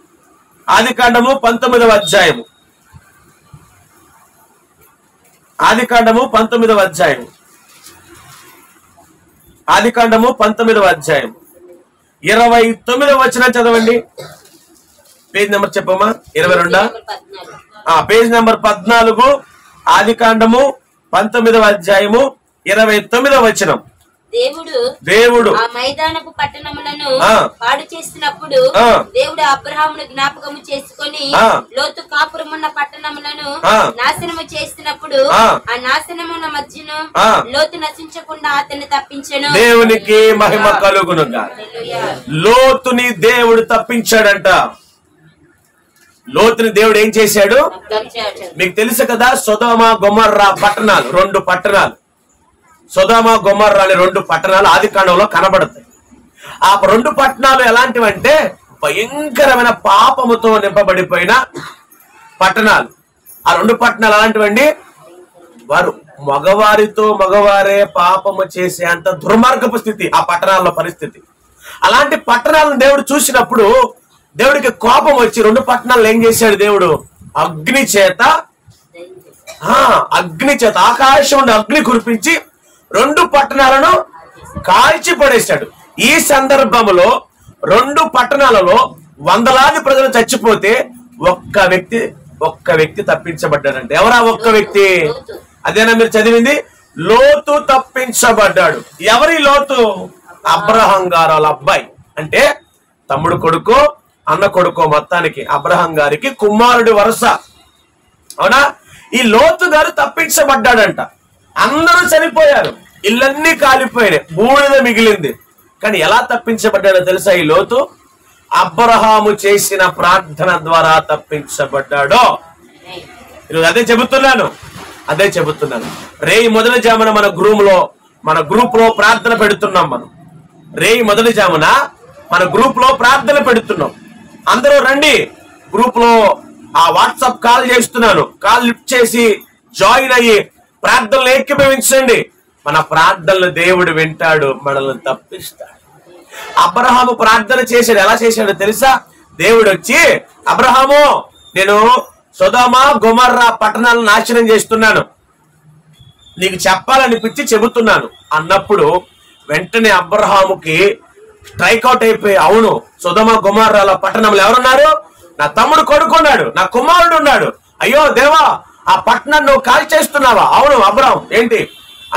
ఆదికాండము 19వ అధ్యాయము. ఆదికాండము 19వ అధ్యాయం. ఆదికాండము 19వ అధ్యాయం 29వ వచనం చదవండి. పేజ్ నెంబర్ చెప్పమ్మా. 22 పేజ్ నెంబర్ 14. ఆదికాండము 19వ అధ్యాయము 29వ వచనం. దేవుడు ఆ మైదానపు పట్టణములను పాడు చేసినప్పుడు దేవుడు అబ్రహామును జ్ఞాపకము చేసుకొని లోతు కాపురమున్న పట్టణములను నాశనము చేసినప్పుడు ఆ నాశనమున మధ్యను లోతు నశించకుండా అతన్ని తప్పించెను. దేవునికి మహిమ కలుగునుగా. లోతుని దేవుడు తప్పించాడంట. లోతుని దేవుడు ఏం చేశాడు? మీకు తెలుసు కదా, సొదొమ గొమొర్రా పట్టణాలు, 2 పట్టణాలు. సొదొమ గొమొర్రా అనే 2 పట్టణాలు ఆదికాండంలో కనబడతాయి. ఆ 2 పట్టణాలు ఎలాంటివంటే భయంకరమైన పాపముతో నింపబడిపోయిన పట్టణాలు. ఆ 2 పట్టణాలు ఎలాంటివండి? వారు మగవారితో మగవారే పాపము చేసే అంత దుర్మార్గపు స్థితి ఆ పట్టణాల్లో పరిస్థితి. అలాంటి పట్టణాలను దేవుడు చూసినప్పుడు దేవుడికి కోపం వచ్చి 2 పట్టణాలు ఏం చేశాడు? దేవుడు అగ్ని చేత ఆకాశం నుండి అగ్ని కురిపించి 2 పట్టణాలను కాల్చి పడేశాడు. ఈ సందర్భంలో 2 పట్టణాలలో వందలాది ప్రజలు చచ్చిపోతే ఒక్క వ్యక్తి తప్పించబడ్డాడంటే. ఎవరా ఒక్క వ్యక్తి? అదేనా మీరు చదివింది? లోతు తప్పించబడ్డాడు. ఎవరి లోతు? అబ్రహాం గారు వాళ్ళ అబ్బాయి. అంటే తమ్ముడు కొడుకో అన్న కొడుకో, మొత్తానికి అబ్రహాం గారికి కుమారుడి వరుస. అవునా? ఈ లోతు గారు తప్పించబడ్డాడంట. అందరూ చనిపోయారు, ఇళ్ళన్నీ కాలిపోయినాయి, బూడిద మిగిలింది. కానీ ఎలా తప్పించబడ్డాడో తెలుసా? ఈ లోతు అబ్రహాము చేసిన ప్రార్థన ద్వారా తప్పించబడ్డాడో. ఈరోజు అదే చెబుతున్నాను. రేయి మొదటి జామున మన గ్రూప్ లో ప్రార్థన పెడుతున్నాం. మనం రేయి మొదటి జామున మన గ్రూప్ లో ప్రార్థన పెడుతున్నాం. అందరూ రండి. గ్రూప్ లో ఆ వాట్సాప్ కాల్ చేస్తున్నాను. కాల్ లిఫ్ట్ చేసి జాయిన్ అయ్యి ప్రార్థనలు ఏకీభవించండి. మన ప్రార్థనలు దేవుడు వింటాడు, మనల్ని తప్పిస్తాడు. అబ్రహాము ప్రార్థన చేశాడు. ఎలా చేశాడో తెలుసా? దేవుడు వచ్చి, అబ్రహాము, నేను సొదొమ గొమొర్రా పట్టణాలను నాశనం చేస్తున్నాను, నీకు చెప్పాలనిపించి చెబుతున్నాను అన్నప్పుడు వెంటనే అబ్రహాముకి స్ట్రైక్ అవుట్ అయిపోయి, అవును, సొదొమ గొమొర్రాల పట్టణంలో ఎవరున్నారు? నా తమ్ముడు కొడుకున్నాడు, నా కుమారుడు ఉన్నాడు. అయ్యో దేవా, ఆ పట్టణాన్ని నువ్వు కాల్ చేస్తున్నావా? అవును అబ్రహాం. ఏంటి?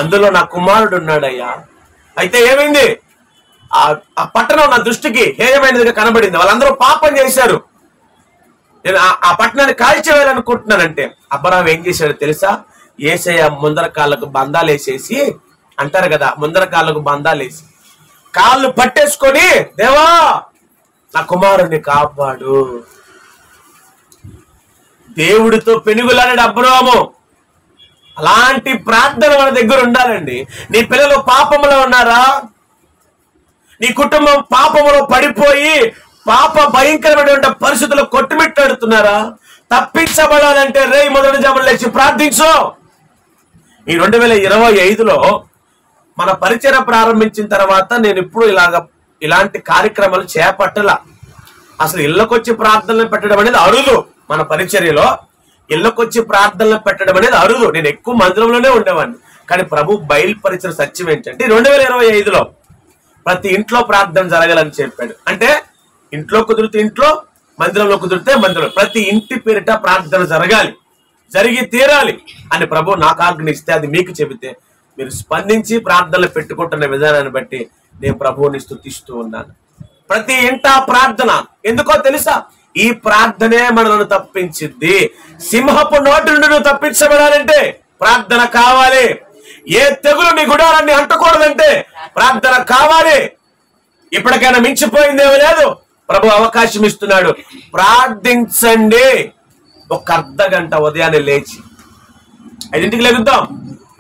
అందులో నా కుమారుడు ఉన్నాడయ్యా. అయితే ఏమైంది? ఆ పట్టణం నా దృష్టికి హేయమైనదిగా కనబడింది. వాళ్ళందరూ పాపం చేశారు, నేను ఆ పట్టణాన్ని కాల్చేయాలనుకుంటున్నానంటే అబ్రహాం ఏం చేశాడు తెలుసా? యేసయ్య ముందర కాళ్ళకు బంధాలు వేసేసి, అంటారు కదా, ముందర కాళ్ళకు బంధాలు వేసి కాళ్ళు పట్టేసుకొని, దేవా నా కుమారుడిని కాపాడు. దేవుడితో పెనుగులాడాడు అబ్రహాము. అలాంటి ప్రార్థన మన దగ్గర ఉండాలండి. నీ పిల్లలు పాపములో ఉన్నారా? నీ కుటుంబం పాపములో పడిపోయి పాప భయంకరమైనటువంటి పరిస్థితుల్లో కొట్టుమిట్టాడుతున్నారా? తప్పించబడాలంటే రేయి మొదటి జామున లేచి ప్రార్థించు. ఈ 2025లో మన పరిచయం ప్రారంభించిన తర్వాత నేను ఇప్పుడు ఇలాంటి కార్యక్రమాలు చేపట్టలా. అసలు ఇళ్ళకొచ్చి ప్రార్థనలు పెట్టడం అనేది అరుదు. మన పరిచర్యలో ఇళ్ళకొచ్చి ప్రార్థనలు పెట్టడం అనేది అరుదు. నేను ఎక్కువ మందిరంలోనే ఉండేవాడిని. కానీ ప్రభు బయలుపరిచిన సత్యం ఏంటంటే 2025లో ప్రతి ఇంట్లో ప్రార్థన జరగాలని చెప్పాడు. అంటే ఇంట్లో కుదిరితే ఇంట్లో, మందిరంలో కుదిరితే మందిరంలో, ప్రతి ఇంటి పేరిట ప్రార్థన జరగాలి, జరిగి తీరాలి అని ప్రభు నాకు ఆజ్ఞిస్తే, అది మీకు చెబితే మీరు స్పందించి ప్రార్థనలు పెట్టుకుంటున్న విధానాన్ని బట్టి నేను ప్రభువుని స్తుతిస్తూ ఉన్నాను. ప్రతి ఇంట ప్రార్థన. ఎందుకో తెలుసా? ఈ ప్రార్థనే మనల్ని తప్పించింది. సింహపు నోటి నుండి నువ్వు తప్పించబడాలంటే ప్రార్థన కావాలి. ఏ తెగులు నీ గుడారాన్ని అంటకూడదంటే ప్రార్థన కావాలి. ఇప్పటికైనా మించిపోయిందేమీ లేదు. ప్రభు అవకాశం ఇస్తున్నాడు, ప్రార్థించండి. ఒక అర్ధ గంట ఉదయాన్నే లేచి 5ంటికి లెగుద్దాం,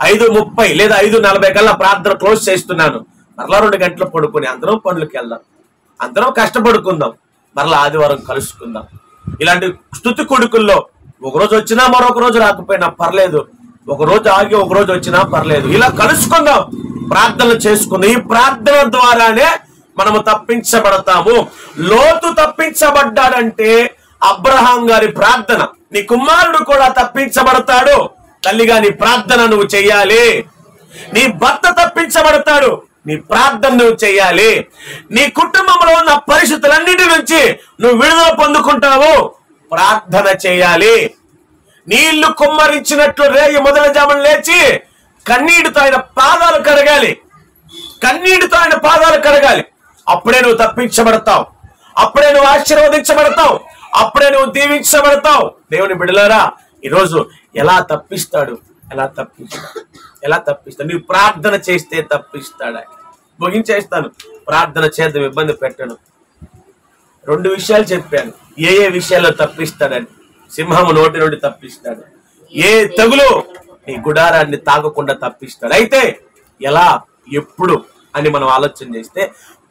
5:30 లేదా 5:40 కల్లా ప్రార్థన క్లోజ్ చేస్తున్నాను. మరలా 2 గంటలు పడుకొని అందరం పనులకు వెళ్దాం, అందరం కష్టపడుకుందాం, మరలా ఆదివారం కలుసుకుందాం. ఇలాంటి స్తుతి కొడుకుల్లో ఒకరోజు వచ్చినా మరొక రోజు రాకపోయినా పర్లేదు, ఒక రోజు ఆగి ఒక రోజు వచ్చినా పర్లేదు, ఇలా కలుసుకుందాం, ప్రార్థనలు చేసుకుందాం. ఈ ప్రార్థన ద్వారానే మనము తప్పించబడతాము. లోతు తప్పించబడ్డాడంటే అబ్రహాం గారి ప్రార్థన. నీ కుమారుడు కూడా తప్పించబడతాడు, తల్లిగా నీ ప్రార్థన నువ్వు చెయ్యాలి. నీ భర్త తప్పించబడతాడు, నీ ప్రార్థన నువ్వు చెయ్యాలి. నీ కుటుంబంలో ఉన్న పరిస్థితులన్నిటి నుంచి నువ్వు విడుదల పొందుకుంటావు, ప్రార్థన చేయాలి. నీళ్లు కుమ్మరించినట్లు రేయి మొదల జామున లేచి కన్నీటితో ఆయన పాదాలు కడగాలి, కన్నీటితో ఆయన పాదాలు కడగాలి. అప్పుడే నువ్వు తప్పించబడతావు, అప్పుడే నువ్వు ఆశీర్వదించబడతావు, అప్పుడే నువ్వు దీవించబడతావు. దేవుని బిడ్డలారా, ఈరోజు ఎలా తప్పిస్తాడు, ఎలా తప్పిస్తాడు? నువ్వు ప్రార్థన చేస్తే తప్పిస్తాడు. ముగించేస్తాను, ప్రార్థన చేద్దాం, ఇబ్బంది పెట్టను. 2 విషయాలు చెప్పాను, ఏ విషయాల్లో తప్పిస్తాడని. సింహము నోటి నుండి తప్పిస్తాడు, ఏ తెగులు నీ గుడారాన్ని తాగకుండా తప్పిస్తాడు. అయితే ఎలా, ఎప్పుడు అని మనం ఆలోచన చేస్తే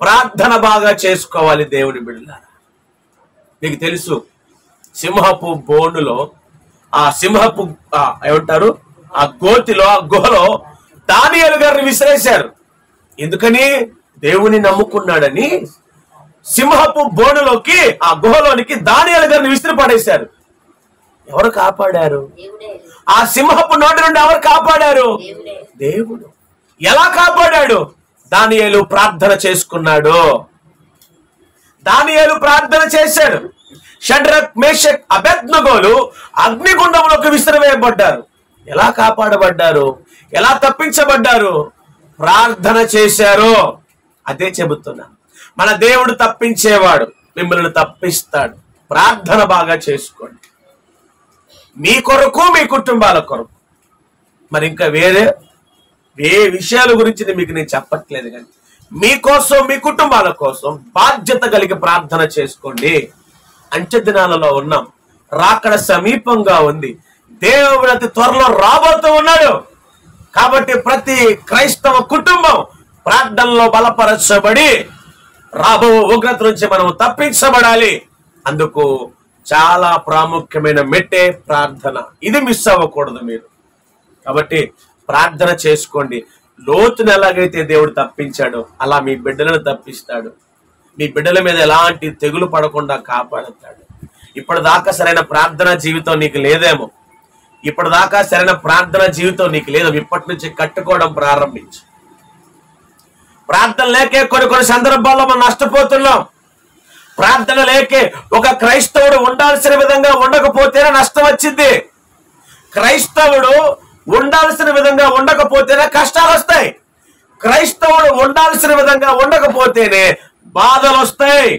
ప్రార్థన బాగా చేసుకోవాలి. దేవుని బిడ్డలారా, నీకు తెలుసు సింహపు బోనులో, ఆ సింహపు ఏమంటారు, ఆ గోతిలో, ఆ గుహలో దానియేలు గారిని విసిరేశారు. ఎందుకని? దేవుని నమ్ముకున్నాడని సింహపు బోనులోకి, ఆ గుహలోనికి దానియేలు గారిని విసిరి పడేశారు. ఎవరు కాపాడారు? ఆ సింహపు నోటి నుండి ఎవరు కాపాడారు? దేవుడు. ఎలా కాపాడాడు? దానియేలు ప్రార్థన చేసుకున్నాడు, దానియేలు ప్రార్థన చేశాడు. షడ్రక్, మేషక్, అబేద్నెగోలు అగ్నిగుండంలోకి విసిరివేయబడ్డారు. ఎలా కాపాడబడ్డారు? ఎలా తప్పించబడ్డారు? ప్రార్థన చేశారు. అదే చెబుతున్నా, మన దేవుడు తప్పించేవాడు, మిమ్మల్ని తప్పిస్తాడు. ప్రార్థన బాగా చేసుకోండి, మీ కొరకు, మీ కుటుంబాల కొరకు. మరి ఇంకా వేరే ఏ విషయాల గురించి మీకు నేను చెప్పట్లేదు, కానీ మీకోసం, మీ కుటుంబాల కోసం బాధ్యత కలిగి ప్రార్థన చేసుకోండి. అంచె దినాలలో ఉన్నాం, రాకడ సమీపంగా ఉంది, దేవుడు అతి త్వరలో రాబోతూ ఉన్నాడు. కాబట్టి ప్రతి క్రైస్తవ కుటుంబం ప్రార్థనలో బలపరచబడి రాబో ఉగ్రత నుంచి మనం తప్పించబడాలి. అందుకు చాలా ప్రాముఖ్యమైన మెట్టే ప్రార్థన. ఇది మిస్ అవ్వకూడదు మీరు. కాబట్టి ప్రార్థన చేసుకోండి. లోతును ఎలాగైతే దేవుడు తప్పించాడో అలా మీ బిడ్డలను తప్పిస్తాడు. మీ బిడ్డల మీద ఎలాంటి తెగులు పడకుండా కాపాడుతాడు. ఇప్పటిదాకా సరైన ప్రార్థన జీవితం నీకు లేదేమో, ఇప్పటిదాకా సరైన ప్రార్థన జీవితం నీకు లేదేమో, ఇప్పటి నుంచి కట్టుకోవడం ప్రారంభించు. ప్రార్థన లేకే కొన్ని సందర్భాల్లో మనం నష్టపోతున్నాం. ప్రార్థన లేకే ఒక క్రైస్తవుడు ఉండాల్సిన విధంగా ఉండకపోతేనే నష్టం వచ్చింది. క్రైస్తవుడు ఉండాల్సిన విధంగా ఉండకపోతేనే కష్టాలు వస్తాయి. క్రైస్తవుడు ఉండాల్సిన విధంగా ఉండకపోతేనే బాధలు వస్తాయి,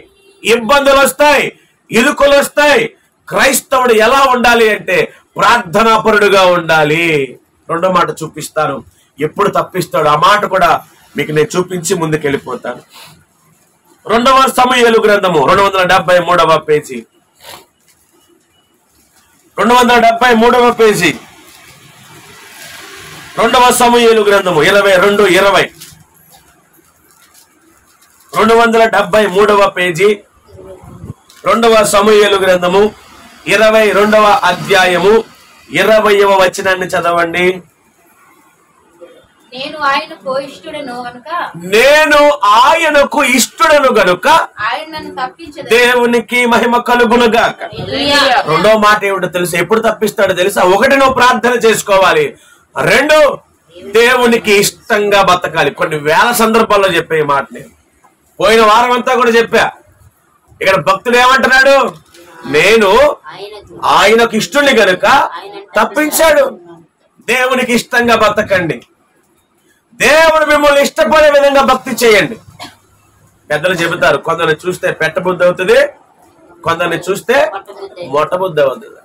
ఇబ్బందులు వస్తాయి, ఇరుకులు వస్తాయి. క్రైస్తవుడు ఎలా ఉండాలి అంటే ప్రార్థనాపరుడుగా ఉండాలి. రెండో మాట చూపిస్తాను, ఎప్పుడు తప్పిస్తాడు ఆ మాట కూడా మీకు నేను చూపించి ముందుకు వెళ్ళిపోతాను. 2వ సమూయేలు గ్రంథము 273వ పేజీ, 273వ పేజీ, 2వ సమూయేలు గ్రంథము 22:20, 273వ పేజీ, 2వ సమూయేలు గ్రంథము 22వ అధ్యాయము 20వ వచనాన్ని చదవండి. నేను ఆయనకు ఇష్టుడను గనుక దేవునికి మహిమ కలుగునుగాక. రెండో మాట ఏమిటో తెలుసు? ఎప్పుడు తప్పిస్తాడో తెలుసా? 1, నువ్వు ప్రార్థన చేసుకోవాలి. 2, దేవునికి ఇష్టంగా బతకాలి. కొన్ని వేల సందర్భాల్లో చెప్పే ఈ మాట నేను పోయిన వారం అంతా కూడా చెప్పా. ఇక్కడ భక్తుడు ఏమంటున్నాడు? నేను ఆయనకు ఇష్టుని గనుక తప్పించాడు. దేవునికి ఇష్టంగా బతకండి. దేవుడు మిమ్మల్ని ఇష్టపడే విధంగా భక్తి చేయండి. పెద్దలు చెబుతారు, కొందరిని చూస్తే పెట్టబుద్ధి అవుతుంది, కొందరిని చూస్తే మొట్టబుద్ధి అవుతుంది.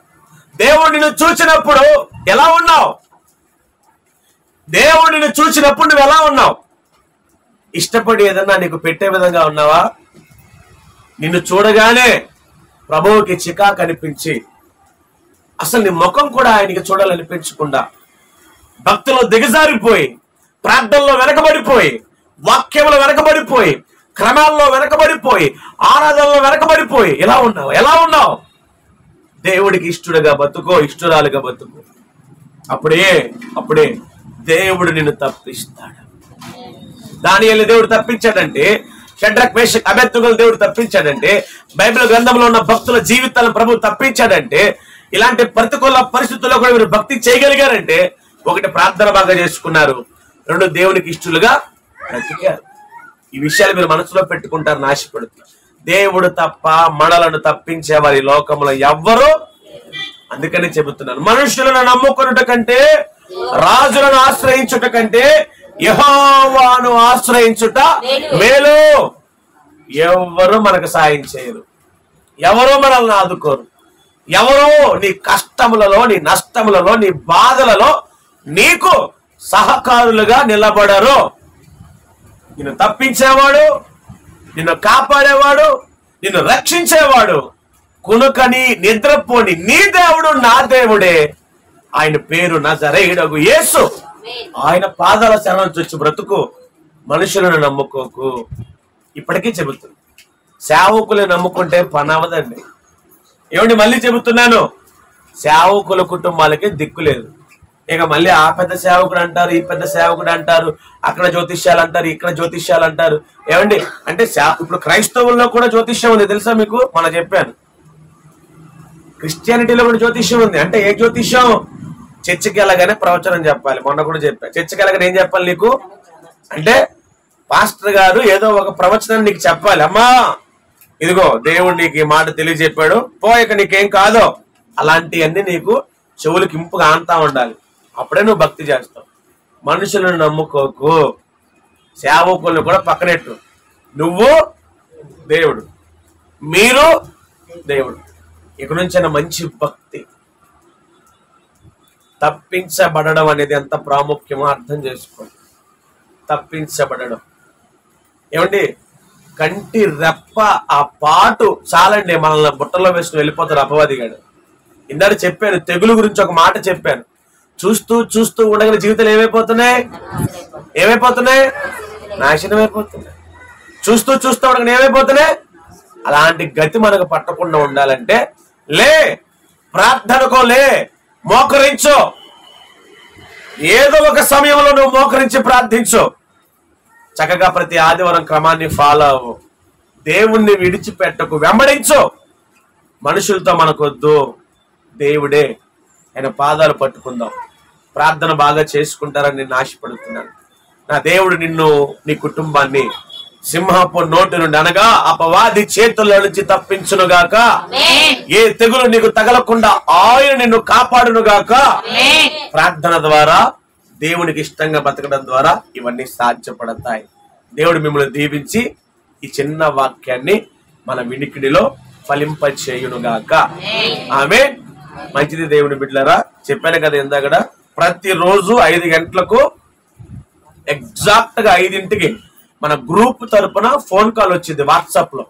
దేవుడిని చూసినప్పుడు ఎలా ఉన్నావు? దేవుడిని చూసినప్పుడు నువ్వు ఎలా ఉన్నావు? ఇష్టపడి ఏదన్నా నీకు పెట్టే విధంగా ఉన్నావా? నిన్ను చూడగానే ప్రభువుకి చికాకు అనిపించి అసలు నీ ముఖం కూడా ఆయనకి చూడాలనిపించకుండా భక్తిలో దిగజారిపోయి, ప్రార్థనలో వెనకబడిపోయి, వాక్యంలో వెనకబడిపోయి, క్రమాల్లో వెనకబడిపోయి, ఆరాధనలో వెనకబడిపోయి ఎలా ఉన్నావు? దేవుడికి ఇష్టడుగా బతుకో, ఇష్టరాలుగా బతుకో. అప్పుడే దేవుడు నిన్ను తప్పిస్తాడు. దానియేలు దేవుడు తప్పించాడంటే, షడ్రక్ మేషక్ అబేద్నెగోలు దేవుడు తప్పించాడంటే, బైబిల్ గ్రంథంలో ఉన్న భక్తుల జీవితాలను ప్రభు తప్పించాడంటే, ఇలాంటి ప్రతికూల పరిస్థితుల్లో కూడా మీరు భక్తి చేయగలిగారంటే, ఒకటి ప్రార్థన బాగా చేసుకున్నారు, రెండు దేవునికి ఇష్టలుగా బ్రతికారు. ఈ విషయాలు మీరు మనసులో పెట్టుకుంటారు. ఆశపడుతున్నారు. దేవుడు తప్ప మనలను తప్పించే వారి లోకంలో ఎవ్వరూ. అందుకని చెబుతున్నాను, మనుషులను నమ్ముకున్నట కంటే, రాజులను ఆశ్రయించుట కంటే యెహోవాను ఆశ్రయించుట మేలు. ఎవరు మనకు సాయం చేయరు, ఎవరో మనల్ని ఆదుకోరు, ఎవరో నీ కష్టములలో, నీ నష్టములలో, నీ బాధలలో నీకు సహకారులుగా నిలబడరు. నిన్ను తప్పించేవాడు, నిన్ను కాపాడేవాడు, నిన్ను రక్షించేవాడు, కునుకని నిద్రపోని నీ దేవుడు నా దేవుడే. ఆయన పేరు నజరేయుడగు యేసు. ఆయన పాదాల శరణం చొచ్చి బ్రతుకు. మనుషులను నమ్ముకోకు. ఇప్పటికీ చెబుతుంది, సేవకులు నమ్ముకుంటే పని అవదండి. ఏమండి, మళ్ళీ చెబుతున్నాను, సేవకుల కుటుంబాలకి దిక్కు లేదు. ఇక మళ్ళీ ఆ పెద్ద సేవకుడు అంటారు, ఈ పెద్ద సేవకుడు అంటారు, అక్కడ జ్యోతిష్యాలు అంటారు, ఇక్కడ జ్యోతిష్యాలు అంటారు. ఏమండి అంటే ఇప్పుడు క్రైస్తవుల్లో కూడా జ్యోతిష్యం ఉంది తెలుసా మీకు? మనం చెప్పాను. క్రిస్టియానిటీలో కూడా జ్యోతిష్యం ఉంది. అంటే ఏ జ్యోతిష్యం? చర్చికి వెళ్ళగానే ప్రవచనం చెప్పాలి. మొన్న కూడా చెప్పాను, చర్చికి వెళ్ళగానే ఏం చెప్పాలి నీకు అంటే, పాస్టర్ గారు ఏదో ఒక ప్రవచనం నీకు చెప్పాలి. అమ్మా ఇదిగో దేవుడు నీకు ఈ మాట తెలియజెప్పాడు, పోయక నీకేం కాదో. అలాంటివన్నీ నీకు చెవులకి ఇంపుగా ఆంతా ఉండాలి. అప్పుడే నువ్వు భక్తి చేస్తావు. మనుషులను నమ్ముకోకు, సేవకులను కూడా పక్కనెట్టు. నువ్వు దేవుడు, మీరు దేవుడు. ఇక నుంచి మంచి భక్తి. తప్పించబడడం అనేది ఎంత ప్రాముఖ్యమో అర్థం చేసుకోండి. తప్పించబడడం ఏమండి, కంటి రెప్ప ఆ పాటు చాలండి, మనల్ని బుట్టలో వేసుకుని వెళ్ళిపోతాడు అపవాదిగాడు. ఇందాక చెప్పాను, తెగులు గురించి ఒక మాట చెప్పాను. చూస్తూ చూస్తూ ఉండగల జీవితాలు ఏమైపోతున్నాయి? నాశనం అయిపోతున్నాయి. చూస్తూ చూస్తూ ఉండగా ఏమైపోతున్నాయి? అలాంటి గతి మనకు పట్టకుండా ఉండాలంటే లే, ప్రార్థనకో లే, మోకరించు. ఏదో ఒక సమయంలో నువ్వు మోకరించి ప్రార్థించు. చక్కగా ప్రతి ఆదివారం క్రమాన్ని ఫాలో అవ్వు. దేవుణ్ణి విడిచిపెట్టకు, వెంబడించు. మనుషులతో మనకొద్దు, దేవుడే. ఆయన పాదాలు పట్టుకుందాం. ప్రార్థన బాగా చేసుకుంటారని నేను ఆశపడుతున్నాను. నా దేవుడు నిన్ను, నీ కుటుంబాన్ని సింహపు నోటి నుండి అనగా అపవాది చేతుల్లో నుంచి తప్పించునుగాక. ఏ తెగులు నీకు తగలకుండా ఆయన నిన్ను కాపాడునుగాక. ప్రార్థన ద్వారా, దేవునికి ఇష్టంగా బతకడం ద్వారా ఇవన్నీ సాధ్యపడతాయి. దేవుడు మిమ్మల్ని దీవించి ఈ చిన్న వాక్యాన్ని మన వినికిడిలో ఫలింపచేయునుగాక. ఆమేన్. మంచిది దేవుని బిడ్డలారా, చెప్పాను కదా ఇందాక, ప్రతిరోజు 5 గంటలకు ఎగ్జాక్ట్ గా 5ంటికి మన గ్రూప్ తరపున ఫోన్ కాల్ వచ్చింది. వాట్సాప్ లో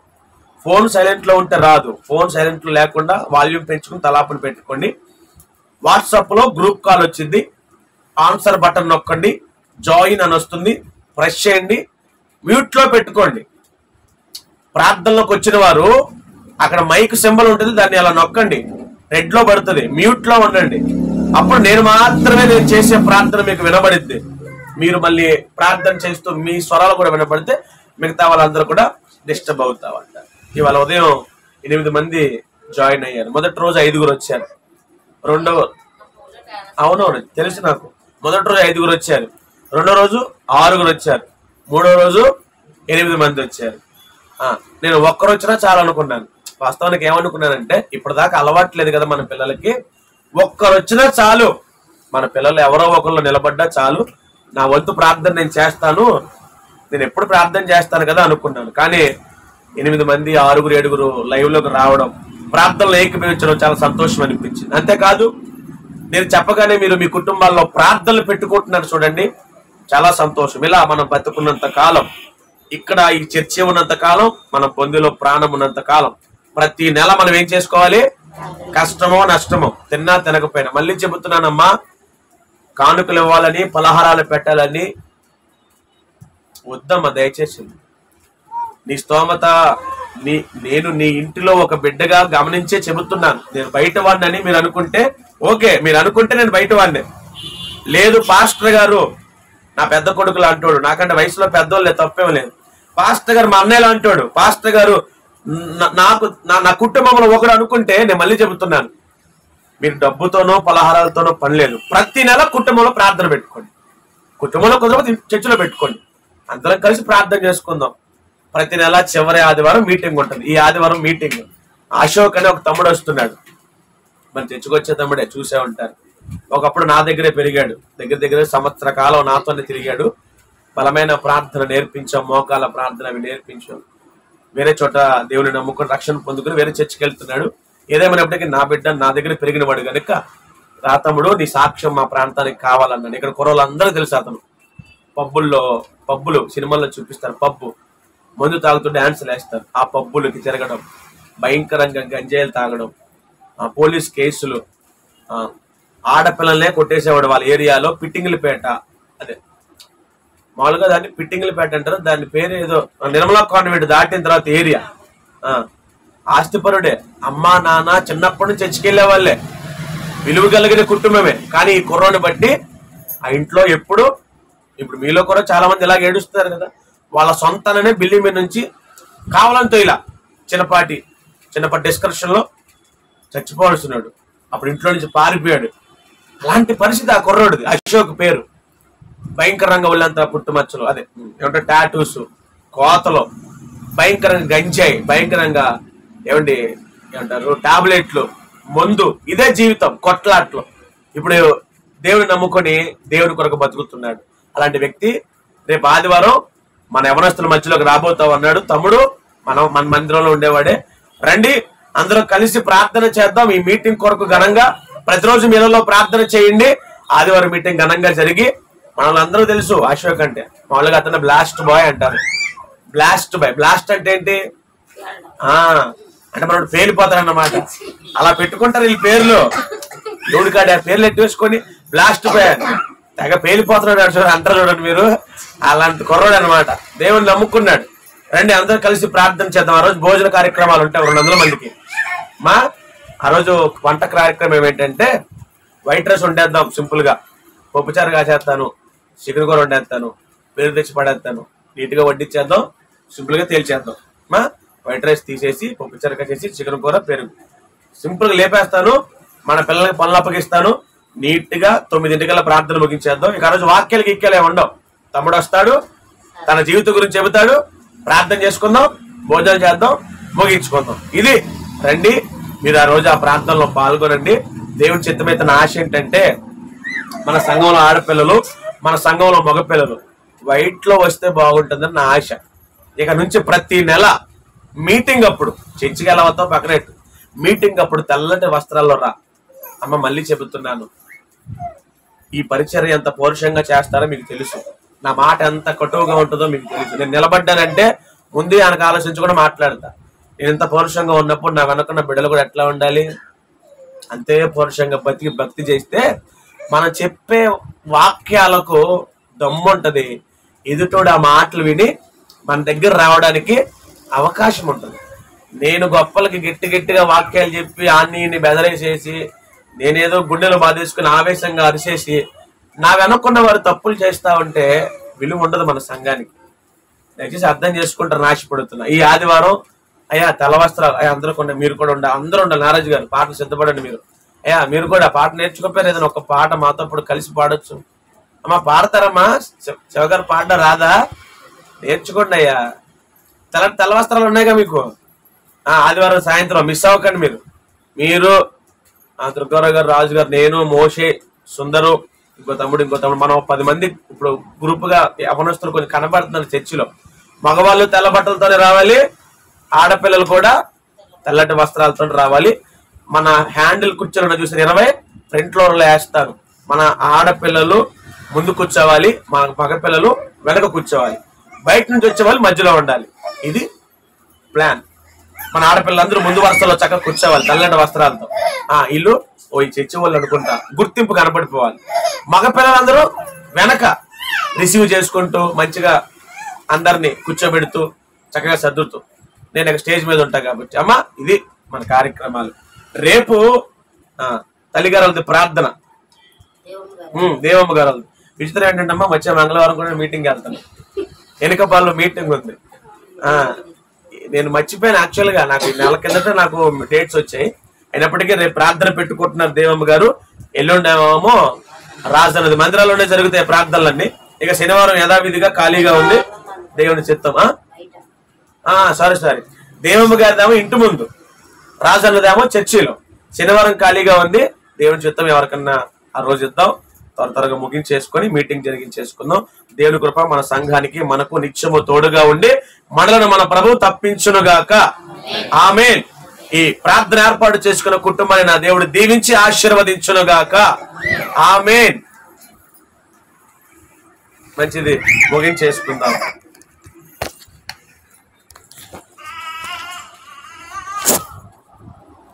ఫోన్ సైలెంట్ లో ఉంటే రాదు. ఫోన్ సైలెంట్ లో లేకుండా వాల్యూమ్ పెంచుకుని తలాపుని పెట్టుకోండి. వాట్సాప్ లో గ్రూప్ కాల్ వచ్చింది. ఆన్సర్ బటన్ నొక్కండి, జాయిన్ అని వస్తుంది, ప్రెస్ చేయండి, మ్యూట్ లో పెట్టుకోండి. ప్రార్థనలోకి వచ్చిన వారు అక్కడ మైక్ సింబల్ ఉంటుంది, దాన్ని అలా నొక్కండి, రెడ్ లో పడుతుంది, మ్యూట్ లో ఉండండి. అప్పుడు నేను చేసే ప్రార్థన మీకు వినబడిద్ది. మీరు మళ్ళీ ప్రార్థన చేస్తూ మీ స్వరాలు కూడా వినపడితే మిగతా వాళ్ళందరూ కూడా డిస్టర్బ్ అవుతామంట. ఇవాళ ఉదయం 8 మంది జాయిన్ అయ్యారు. మొదటి రోజు 5 వచ్చారు. అవునవును తెలుసు నాకు. మొదటి రోజు 5 వచ్చారు, రెండో రోజు 6 వచ్చారు, మూడో రోజు 8 మంది వచ్చారు. నేను ఒక్కరు వచ్చినా చాలా అనుకున్నాను. వాస్తవానికి ఏమనుకున్నానంటే, ఇప్పటిదాకా అలవాట్లేదు కదా మన పిల్లలకి, ఒక్కరు వచ్చినా చాలు, మన పిల్లలు ఎవరో ఒకళ్ళు నిలబడ్డా చాలు, నా వంతు ప్రార్థన నేను చేస్తాను, నేను ఎప్పుడు ప్రార్థన చేస్తాను కదా అనుకున్నాను. కానీ 8 మంది 6 7 లైవ్ లోకి రావడం, ప్రార్థనలు ఏకీభవించడం చాలా సంతోషం అనిపించింది. అంతేకాదు, నేను చెప్పగానే మీరు మీ కుటుంబాల్లో ప్రార్థనలు పెట్టుకుంటున్నారు చూడండి, చాలా సంతోషం. ఇలా మనం బతుకున్నంత కాలం, ఇక్కడ ఈ చర్చ ఉన్నంత కాలం, మనం పొందిలో ప్రాణం ఉన్నంత కాలం, ప్రతి నెల మనం ఏం చేసుకోవాలి? కష్టమో నష్టమో, తిన్నా తినకపోయినా. మళ్ళీ చెబుతున్నానమ్మా, కానుకలు ఇవ్వాలని, పలహారాలు పెట్టాలని వద్దమ్మా దయచేసి. నీ స్తోమత, నేను నీ ఇంటిలో ఒక బిడ్డగా గమనించే చెబుతున్నాను. నేను బయట వాడిని మీరు అనుకుంటే ఓకే, మీరు అనుకుంటే నేను బయట వాడిని. లేదు పాస్టర్ గారు నా పెద్ద కొడుకులు అంటాడు, నాకంటే వయసులో పెద్దోళ్ళే, తప్పేం లేదు. పాస్టర్ గారు మా అన్నయ్యలో అంటాడు, పాస్టర్ గారు నాకు నా కుటుంబంలో ఒకడు అనుకుంటే నేను మళ్ళీ చెబుతున్నాను, మీరు డబ్బుతోనో పలహారాలతోనో పని లేదు. ప్రతి నెల కుటుంబంలో ప్రార్థన పెట్టుకోండి. కుటుంబంలో కుదరకపోతే చర్చిలో పెట్టుకోండి. అందరం కలిసి ప్రార్థన చేసుకుందాం. ప్రతి నెల చివరి ఆదివారం మీటింగ్ ఉంటుంది. ఈ ఆదివారం మీటింగ్. అశోక్ అనే ఒక తమ్ముడు వస్తున్నాడు. మరి తెచ్చుకొచ్చే తమ్ముడే, చూసే ఉంటారు. ఒకప్పుడు నా దగ్గరే పెరిగాడు. దగ్గర సంవత్సర కాలం నాతోనే తిరిగాడు. బలమైన ప్రార్థన నేర్పించాం, మోకాల ప్రార్థన అవి నేర్పించాం. వేరే చోట దేవుని నమ్ముకుని రక్షణ పొందుకుని వేరే చర్చికి వెళ్తున్నాడు. ఏదేమైనప్పటికీ నా బిడ్డ నా దగ్గర పెరిగిన వాడు కనుక, రా తమ్ముడు నీ సాక్ష్యం మా ప్రాంతానికి కావాలన్నాడు. ఇక్కడ కుర్రోళ్ళందరూ తెలుసు అతను. పబ్బులు సినిమాల్లో చూపిస్తారు, పబ్బు మందు తాగుతూ డాన్సులు వేస్తారు. ఆ పబ్బులకి తిరగడం, భయంకరంగా గంజాయిలు తాగడం, పోలీస్ కేసులు, ఆడపిల్లలనే కొట్టేసేవాడు వాళ్ళ ఏరియాలో. పిట్టింగిలిపేట, అదే మామూలుగా దాన్ని పిట్టింగిలిపేట అంటారు. దాని పేరు ఏదో, నిర్మలా కాన్వెంట్ దాటిన తర్వాత ఏరియా. ఆస్తిపరుడే, అమ్మా నాన్న చిన్నప్పటి నుంచి చర్చికెళ్లే వాళ్ళే, విలువ కలిగిన కుటుంబమే. కానీ ఈ కుర్రోని బట్టి ఆ ఇంట్లో ఇప్పుడు మీలో కూడా చాలా మంది ఇలాగ ఏడుస్తున్నారు కదా, వాళ్ళ సొంతనే బిల్డింగ్ మీద నుంచి కావాలంతో ఇలా చిన్నపాటి డిస్కషన్ లో చచ్చిపోవడుస్తున్నాడు. అప్పుడు ఇంట్లో నుంచి పారిపోయాడు. అలాంటి పరిస్థితి ఆ కుర్రోడిది. అశోక్ పేరు. భయంకరంగా ఒళ్ళంతా పుట్టుమచ్చలు, అదే ఏమంటే టాటూస్, కోతలు, భయంకరంగా గంజాయి, భయంకరంగా ఏమంటారు టాబ్లెట్లు, మందు, ఇదే జీవితం, కొట్లాట్లు. ఇప్పుడు దేవుని నమ్ముకొని దేవుని కొరకు బతుకుతున్నాడు. అలాంటి వ్యక్తి రేపు ఆదివారం మన యవనస్తుల మధ్యలోకి రాబోతావు అన్నాడు. తమ్ముడు మన మందిరంలో ఉండేవాడే. రండి అందరూ కలిసి ప్రార్థన చేద్దాం. ఈ మీటింగ్ కొరకు ఘనంగా ప్రతిరోజు మీలో ప్రార్థన చేయండి. ఆదివారం మీటింగ్ ఘనంగా జరిగి, మనల్ని తెలుసు అశోక్ అంటే మామూలుగా అతను బ్లాస్ట్ బాయ్ అంటారు. బ్లాస్ట్ బాయ్, బ్లాస్ట్ అంటే ఏంటి అంటే మనోడు పేలిపోతారన్నమాట. అలా పెట్టుకుంటారు వీళ్ళు పేర్లు. దేవుడి కాడ పేర్లు ఎట్టువేసుకొని బ్లాస్ట్ బాయ్ తెగ పేలిపోతున్నాడు అంటారు చూడండి మీరు. అలాంటి కుర్రోడు అనమాట. దేవుని నమ్ముకున్నాడు. రండి అందరూ కలిసి ప్రార్థన చేద్దాం. ఆ రోజు భోజన కార్యక్రమాలు ఉంటాయి 200 మందికి. ఆ రోజు వంట కార్యక్రమం ఏంటంటే వైట్ రైస్ వండేద్దాం సింపుల్ గా, పప్పుచారు కాసేస్తాను, చికెన్ కూర వండేస్తాను, పెరుగు తెచ్చి పడేస్తాను, నీట్ గా వడ్డిచ్చేద్దాం, సింపుల్ గా తేల్చేద్దాం. వైట్ రైస్ తీసేసి పప్పుచారు కాసేసి చికెన్ కూర పెరుగు సింపుల్ గా లేపేస్తాను. మన పిల్లలకి పనులు అప్పగిస్తాను. నీట్ గా 9 ప్రార్థన ముగించేద్దాం. ఇక ఆ రోజు వాక్యాలు గిక్యాలే ఉండవు. తమ్ముడు వస్తాడు, తన జీవితం గురించి చెబుతాడు, ప్రార్థన చేసుకుందాం, భోజనం చేద్దాం, ముగించుకుందాం. ఇది రండి మీరు ఆ రోజు ఆ ప్రాంతంలో పాల్గొనండి. దేవుని చిత్తమైతే నా ఆశ ఏంటంటే మన సంఘంలో ఆడపిల్లలు, మన సంఘంలో మగపిల్లలు వైట్ లో వస్తే బాగుంటుందని నా ఆశ. ఇక నుంచి ప్రతి నెల మీటింగ్ అప్పుడు, చర్చికి ఎలా వస్తావు పక్కనట్టు, మీటింగ్ అప్పుడు తెల్లటి వస్త్రాల్లో రా. అమ్మ మళ్ళీ చెబుతున్నాను, ఈ పరిచర్య ఎంత పౌరుషంగా చేస్తారో మీకు తెలుసు. నా మాట ఎంత కటువుగా ఉంటుందో మీకు తెలుసు. నేను నిలబడ్డానంటే ముందే ఆయనకు ఆలోచించుకుని మాట్లాడతా. నేను ఎంత పౌరుషంగా ఉన్నప్పుడు నా వెనుకున్న బిడ్డలు కూడా ఎట్లా ఉండాలి, అంతే పౌరుషంగా భక్తి చేస్తే మనం చెప్పే వాక్యాలకు దమ్ముంటది. ఎదుటోడు ఆ మాటలు విని మన దగ్గర రావడానికి అవకాశం ఉంటుంది. నేను గొప్పలకి గట్టిగా వాక్యాలు చెప్పి ఆన్ని బెదరేసేసి నేనేదో గుండెలు బాధేసుకుని ఆవేశంగా అరిసేసి నా వెనక్కున్న వారు తప్పులు చేస్తా ఉంటే విలువ ఉండదు మన సంఘానికి. దయచేసి అర్థం చేసుకుంటారు. నాశపడుతున్నా. ఈ ఆదివారం అయ్యా తెల్ల వస్త్రాలు అయ్యా అందరూ కొండ, మీరు కూడా ఉండాలి, అందరూ ఉండాలి. నారాజు గారు పాటలు సిద్ధపడండి. మీరు అయ్యా మీరు కూడా పాట నేర్చుకోపోయారు. ఏదైనా ఒక పాట మాతో ఇప్పుడు కలిసి పాడొచ్చు. అమ్మా పాడతారమ్మా, శివగారు పాడడం రాదా? నేర్చుకోండి అయ్యా. తెల్ల వస్త్రాలు ఉన్నాయిగా మీకు. ఆదివారం సాయంత్రం మిస్ అవ్వకండి. మీరు దుర్గారావు గారు, రాజు గారు, నేను, మోషే, సుందరు, ఇంకో తమ్ముడు మనం 10 మంది ఇప్పుడు గ్రూప్ గా యవనస్తులు కొంచెం కనబడుతున్నారు చర్చిలో. మగవాళ్ళు తెల్ల బట్టలతోనే రావాలి, ఆడపిల్లలు కూడా తెల్లటి వస్త్రాలతో రావాలి. మన హ్యాండిల్ కూర్చొని చూసిన 20 ఫ్రంట్ ఫ్లోర్ లో వేస్తాను. మన ఆడపిల్లలు ముందు కూర్చోవాలి, మన మగపిల్లలు వెనక కూర్చోవాలి, బయట నుంచి వచ్చే వాళ్ళు మధ్యలో ఉండాలి. ఇది ప్లాన్. మన ఆడపిల్లలందరూ ముందు వరుసలో చక్కగా కూర్చోవాలి తెల్లటి వస్త్రాలతో. ఇల్లు ఈ చర్చి వాళ్ళు అనుకుంటా గుర్తింపు కనపడిపోవాలి. మగపిల్లలందరూ వెనక రిసీవ్ చేసుకుంటూ మంచిగా అందరినీ కూర్చోబెడుతూ చక్కగా సర్దుతూ నేను స్టేజ్ మీద ఉంటా కాబట్టి అమ్మా ఇది మన కార్యక్రమాలు. రేపు తల్లిగారు ప్రార్థన, దేవమ్మ గారు. విచిత్రం ఏంటంటే అమ్మా వచ్చే మంగళవారం కూడా మీటింగ్ వెళ్తాను. వెనుకపాల్లో మీటింగ్ ఉంది. నేను మర్చిపోయాను యాక్చువల్ గా. నాకు నెల కిందట నాకు డేట్స్ వచ్చాయి. అయినప్పటికీ రేపు ప్రార్థన పెట్టుకుంటున్నారు దేవమ్మ గారు. ఎల్లుండేమో రాజధాని మందిరాల్లోనే జరుగుతాయి ప్రార్థనలన్నీ. ఇక శనివారం యథావిధిగా ఖాళీగా ఉంది, దేవుని చిత్తం. సారీ దేవమ్మ గారిదేమో ఇంటి ముందు, రాజన్నదేమో చర్చిలో. శనివారం ఖాళీగా ఉంది, దేవుని చిత్తం ఎవరికన్నా ఆ రోజు ఇద్దాం. త్వరగా ముగించేసుకొని మీటింగ్ జరిగించేసుకుందాం. దేవుని కృప మన సంఘానికి మనకు నిత్యము తోడుగా ఉండి మనలను మన ప్రభువు తప్పించునుగాక. ఆమేన్. ఈ ప్రార్థన ఏర్పాటు చేసుకున్న కుటుంబాన్ని నా దేవుడు దీవించి ఆశీర్వదించునుగాక. ఆమేన్. మంచిది, ముగించేసుకుందాం.